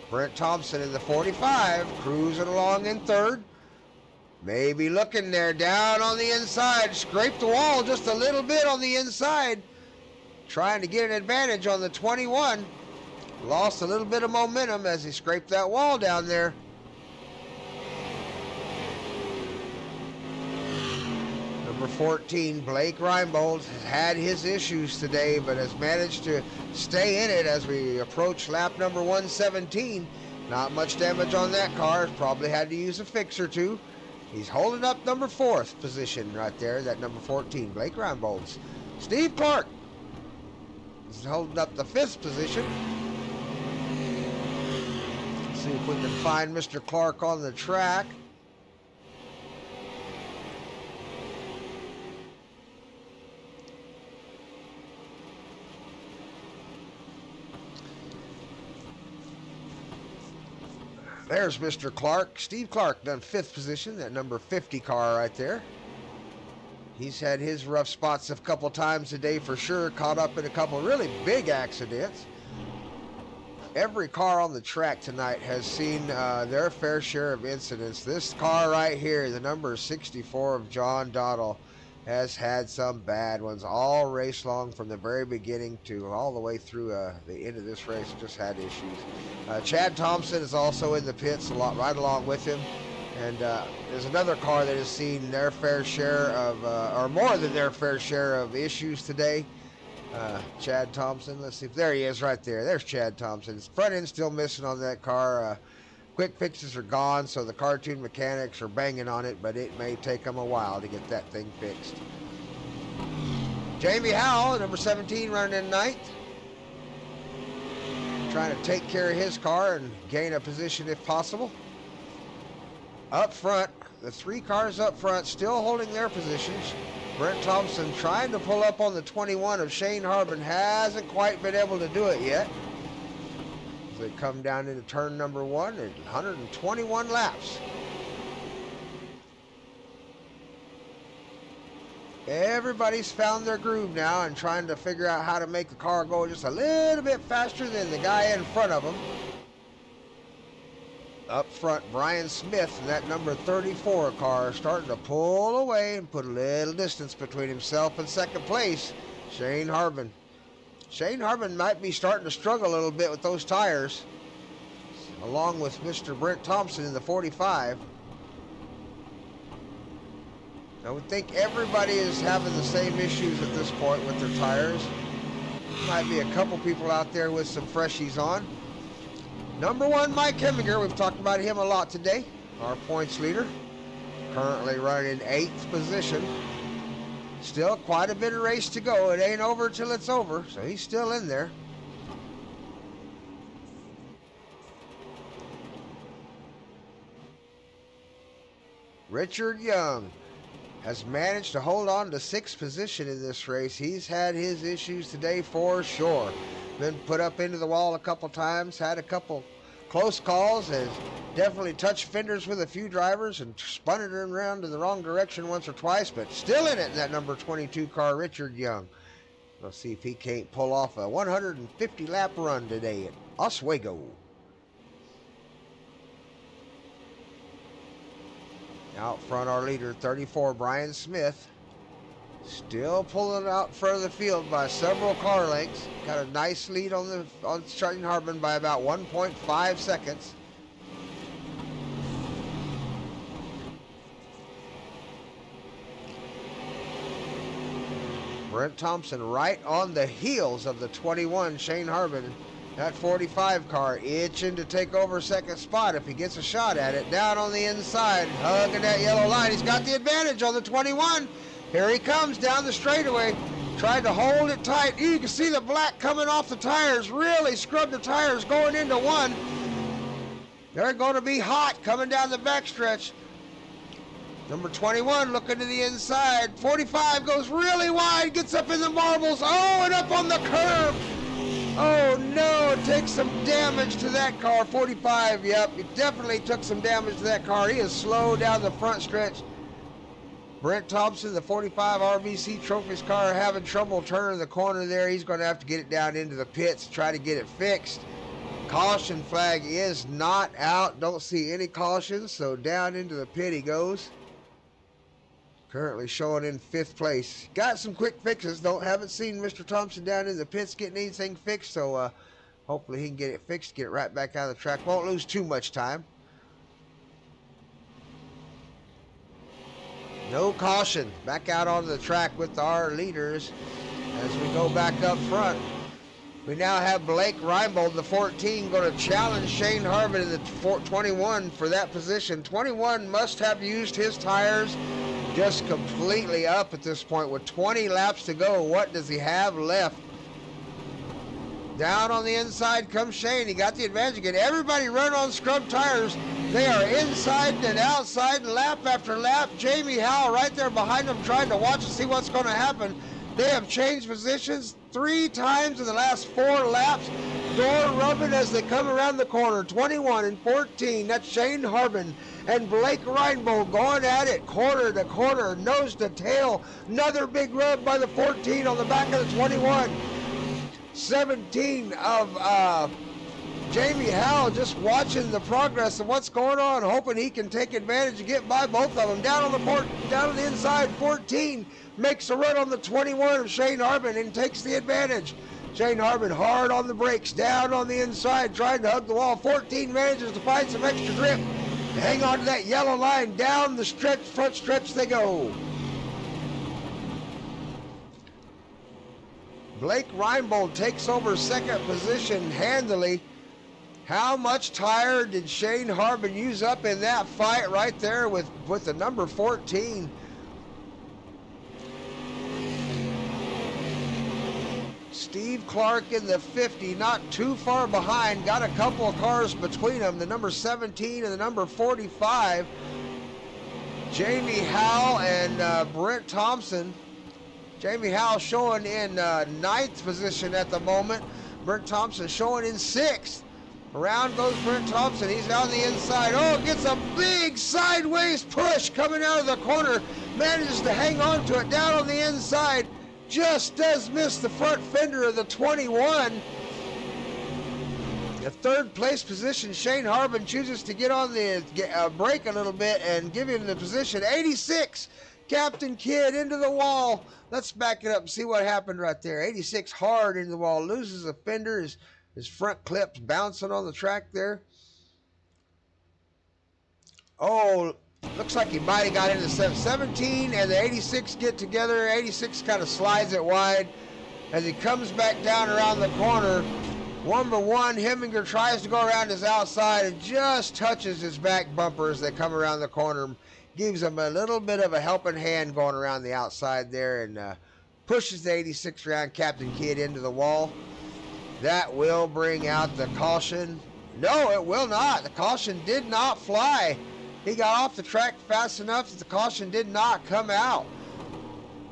Brent Thompson in the 45, cruising along in third. Maybe looking there, down on the inside. Scraped the wall just a little bit on the inside. Trying to get an advantage on the 21. Lost a little bit of momentum as he scraped that wall down there. Number 14, Blake Reinbold, has had his issues today, but has managed to stay in it as we approach lap number 117. Not much damage on that car. Probably had to use a fix or two. He's holding up number 4th position right there, that number 14, Blake Reinbold. Steve Clark is holding up the 5th position. Let's see if we can find Mr. Clark on the track. There's Mr. Clark. Steve Clark done 5th position, that number 50 car right there. He's had his rough spots a couple times today for sure, caught up in a couple really big accidents. Every car on the track tonight has seen their fair share of incidents. This car right here, the number 64 of John Dottle, has had some bad ones all race long from the very beginning to all the way through the end of this race. Just had issues. Chad Thompson is also in the pits right along with him. And there's another car that has seen their fair share of, or more than their fair share of issues today. Chad Thompson, let's see if there he is right there. There's Chad Thompson. His front end's still missing on that car. Quick fixes are gone, so the cartoon mechanics are banging on it, but it may take them a while to get that thing fixed. Jamie Howell, number 17, running in 9th. Trying to take care of his car and gain a position if possible. Up front, the 3 cars up front still holding their positions. Brent Thompson trying to pull up on the 21 of Shane Harbin, hasn't quite been able to do it yet. As they come down into turn number 1 at 121 laps. Everybody's found their groove now and trying to figure out how to make the car go just a little bit faster than the guy in front of them. Up front, Brian Smith and that number 34 car starting to pull away and put a little distance between himself and second place, Shane Harbin. Shane Harbin might be starting to struggle a little bit with those tires, along with Mr. Brent Thompson in the 45. I would think everybody is having the same issues at this point with their tires. Might be a couple people out there with some freshies on. Number 1, Mike Heminger. We've talked about him a lot today. Our points leader. Currently running in 8th position. Still quite a bit of race to go. It ain't over till it's over, so he's still in there. Richard Young has managed to hold on to 6th position in this race. He's had his issues today for sure. Been put up into the wall a couple times, had a couple close calls, has definitely touched fenders with a few drivers and spun it around in the wrong direction once or twice, but still in it in that number 22 car, Richard Young. We'll see if he can't pull off a 150 lap run today at Oswego. Out front, our leader, 34, Brian Smith. Still pulling out further field by several car lengths. Got a nice lead on Shane Harbin by about 1.5 seconds. Brent Thompson right on the heels of the 21, Shane Harbin. That 45 car itching to take over second spot if he gets a shot at it. Down on the inside, hugging that yellow line. He's got the advantage on the 21. Here he comes down the straightaway. Tried to hold it tight. You can see the black coming off the tires. Really scrubbed the tires going into one. They're going to be hot coming down the backstretch. Number 21 looking to the inside. 45 goes really wide, gets up in the marbles. Oh, and up on the curb. Oh no, it takes some damage to that car. 45, yep, it definitely took some damage to that car. He is slow down the front stretch. Brent Thompson, the 45 RVC Trophies car, having trouble turning the corner there. He's going to have to get it down into the pits, try to get it fixed. Caution flag is not out. Don't see any cautions, so down into the pit he goes. Currently showing in 5th place. Got some quick fixes. Haven't seen Mr. Thompson down in the pits getting anything fixed, so hopefully he can get it fixed, get it right back out of the track. Won't lose too much time. No caution. Back out onto the track with our leaders as we go back up front. We now have Blake Reinbold, the 14, going to challenge Shane Harbin in the 21 for that position. 21 must have used his tires just completely up at this point with 20 laps to go. What does he have left? Down on the inside comes Shane. He got the advantage again. Everybody run on scrub tires. They are inside and outside lap after lap. Jamie Howell right there behind them trying to watch and see what's going to happen. They have changed positions 3 times in the last 4 laps. Door rubbing as they come around the corner. 21 and 14. That's Shane Harbin and Blake Reinbold going at it corner to corner, nose to tail. Another big rub by the 14 on the back of the 21. 17 of Jamie Howell just watching the progress of what's going on, hoping he can take advantage and get by both of them. Down on the inside, 14 makes a run on the 21 of Shane Harbin and takes the advantage. Shane Harbin hard on the brakes, down on the inside, trying to hug the wall. 14 manages to find some extra grip. Hang on to that yellow line. Down the front stretch they go. Blake Reinbold takes over second position handily. How much tire did Shane Harbin use up in that fight right there with the number 14? Steve Clark in the 50, not too far behind. Got a couple of cars between them, the number 17 and the number 45. Jamie Howell and Brent Thompson. Jamie Howell showing in 9th position at the moment. Brent Thompson showing in 6th. Around goes Brent Thompson. He's down the inside. Oh, gets a big sideways push coming out of the corner. Manages to hang on to it down on the inside. Just does miss the front fender of the 21. The 3rd place position, Shane Harbin chooses to get on the brake a little bit and give him the position. 86, Captain Kidd into the wall. Let's back it up and see what happened right there. 86 hard into the wall, loses a fender. His front clip's bouncing on the track there. Oh, looks like he might have got into 17 and the 86 get together. 86 kind of slides it wide as he comes back down around the corner. Number 1, Heminger tries to go around his outside and just touches his back bumper as they come around the corner. Gives him a little bit of a helping hand going around the outside there and pushes the 86 around Captain Kidd into the wall. That will bring out the caution. No, it will not. The caution did not fly. He got off the track fast enough that the caution did not come out.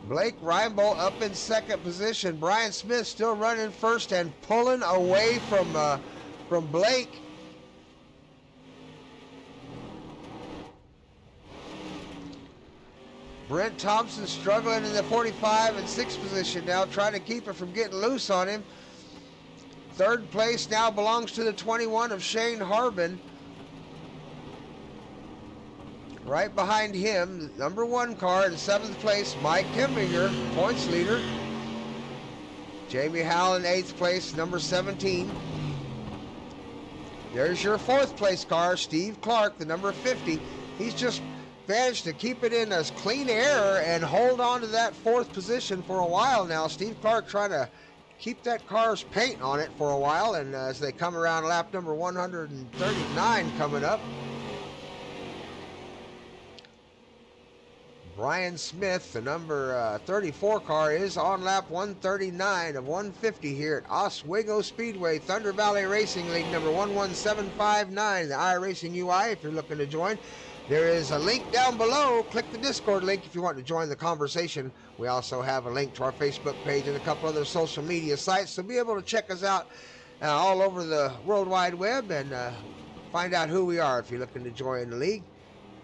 Blake Reinbold up in 2nd position. Brian Smith still running 1st and pulling away from Blake. Brent Thompson struggling in the 45 and 6th position now, trying to keep it from getting loose on him. 3rd place now belongs to the 21 of Shane Harbin. Right behind him, number 1 car in 7th place, Mike Kimbinger, points leader. Jamie Howell in 8th place, number 17. There's your 4th place car, Steve Clark, the number 50. He's just managed to keep it in as clean air and hold on to that 4th position for a while now. Steve Clark trying to keep that car's paint on it for a while, and as they come around lap number 139 coming up, Brian Smith, the number 34 car, is on lap 139 of 150 here at Oswego Speedway, Thunder Valley Racing League number 11759, the iRacing UI if you're looking to join. There is a link down below. Click the Discord link if you want to join the conversation. We also have a link to our Facebook page and a couple other social media sites, so be able to check us out all over the World Wide Web and find out who we are if you're looking to join the league.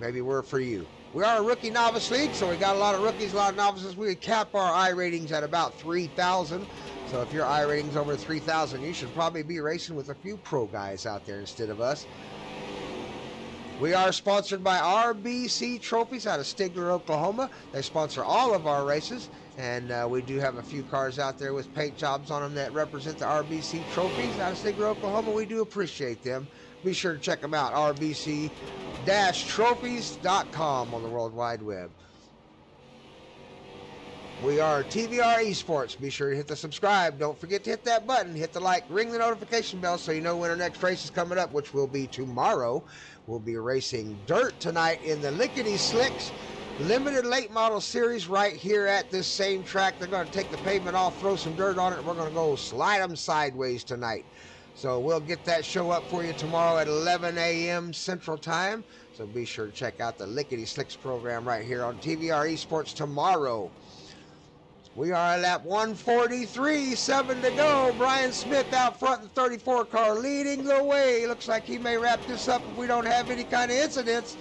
Maybe we're for you. We are a rookie novice league, so we got a lot of rookies, a lot of novices. We cap our I ratings at about 3,000. So if your I rating's over 3,000, you should probably be racing with a few pro guys out there instead of us. We are sponsored by RBC Trophies out of Stigler, Oklahoma. They sponsor all of our races, and we do have a few cars out there with paint jobs on them that represent the RBC Trophies out of Stigler, Oklahoma. We do appreciate them. Be sure to check them out, rbc-trophies.com on the World Wide Web. We are TVR-Esports. Be sure to hit the subscribe. Don't forget to hit that button. Hit the like. Ring the notification bell so you know when our next race is coming up, which will be tomorrow. We'll be racing dirt tonight in the Lickety Slicks Limited Late Model Series right here at this same track. They're going to take the pavement off, throw some dirt on it, and we're going to go slide them sideways tonight. So we'll get that show up for you tomorrow at 11 a.m. Central Time. So be sure to check out the Lickety Slicks program right here on TVR Esports tomorrow. We are at lap 143, 7 to go. Brian Smith out front in the 34 car leading the way. Looks like he may wrap this up if we don't have any kind of incidents.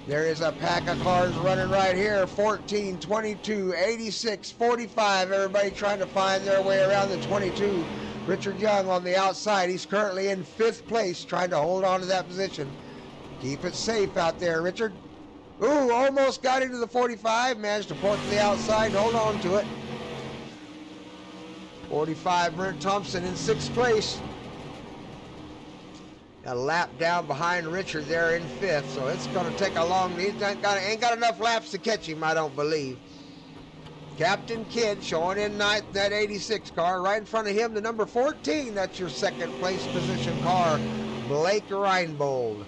There is a pack of cars running right here. 14, 22, 86, 45. Everybody trying to find their way around the 22. Richard Young on the outside. He's currently in 5th place, trying to hold on to that position. Keep it safe out there, Richard. Ooh, almost got into the 45. Managed to port to the outside and hold on to it. 45, Brent Thompson in 6th place. A lap down behind Richard there in 5th, so it's going to take a long... He ain't got enough laps to catch him, I don't believe. Captain Kidd showing in 9th, that 86 car. Right in front of him, the number 14. That's your 2nd place position car, Blake Reinbold.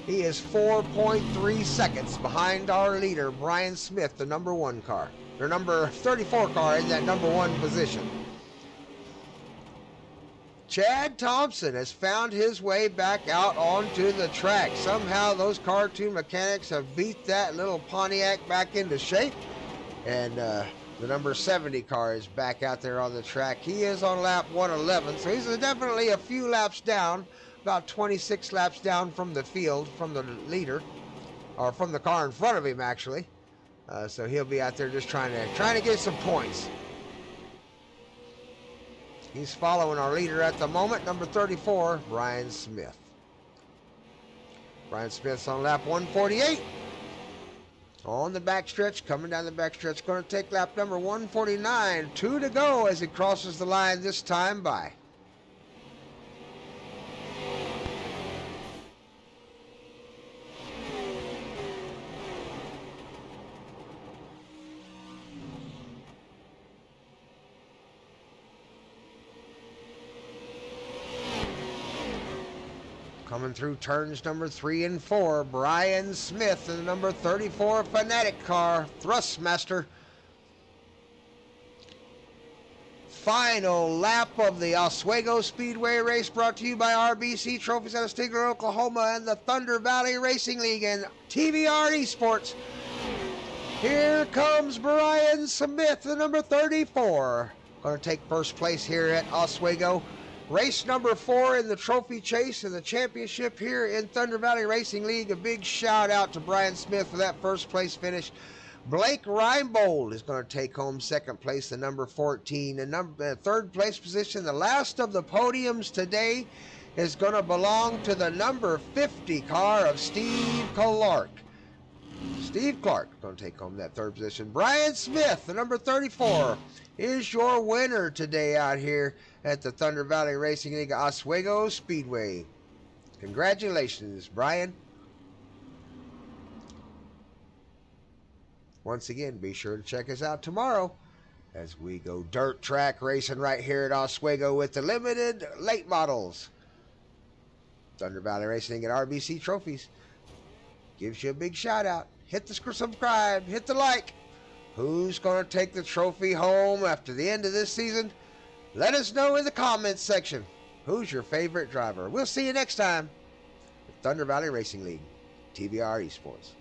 He is 4.3 seconds behind our leader, Brian Smith, the number 1 car. Their number 34 car in that number 1 position. Chad Thompson has found his way back out onto the track. Somehow those cartoon mechanics have beat that little Pontiac back into shape. And the number 70 car is back out there on the track. He is on lap 111, so he's definitely a few laps down, about 26 laps down from the field, from the leader, or from the car in front of him, actually. So he'll be out there just trying to get some points. He's following our leader at the moment, number 34, Brian Smith. Brian Smith's on lap 148. On the backstretch, coming down the backstretch, going to take lap number 149. 2 to go as he crosses the line this time by. Coming through turns number 3 and 4, Brian Smith in the number 34 Fanatic car, Thrustmaster. Final lap of the Oswego Speedway race brought to you by RBC Trophies out of Stigler, Oklahoma, and the Thunder Valley Racing League and TVR-Esports. Here comes Brian Smith, the number 34. Going to take first place here at Oswego. Race number 4 in the trophy chase and the championship here in Thunder Valley Racing League. A big shout out to Brian Smith for that first place finish. Blake Reinbold is going to take home 2nd place, the number 14. And third place position, the last of the podiums today, is going to belong to the number 50 car of Steve Clark. Steve Clark going to take home that third position. Brian Smith, the number 34, is your winner today out here at the Thunder Valley Racing League Oswego Speedway. Congratulations, Brian. Once again, be sure to check us out tomorrow as we go dirt track racing right here at Oswego with the limited late models. Thunder Valley Racing and RBC Trophies gives you a big shout out. Hit the subscribe, hit the like. Who's going to take the trophy home after the end of this season? Let us know in the comments section. Who's your favorite driver? We'll see you next time at Thunder Valley Racing League, TVR-Esports.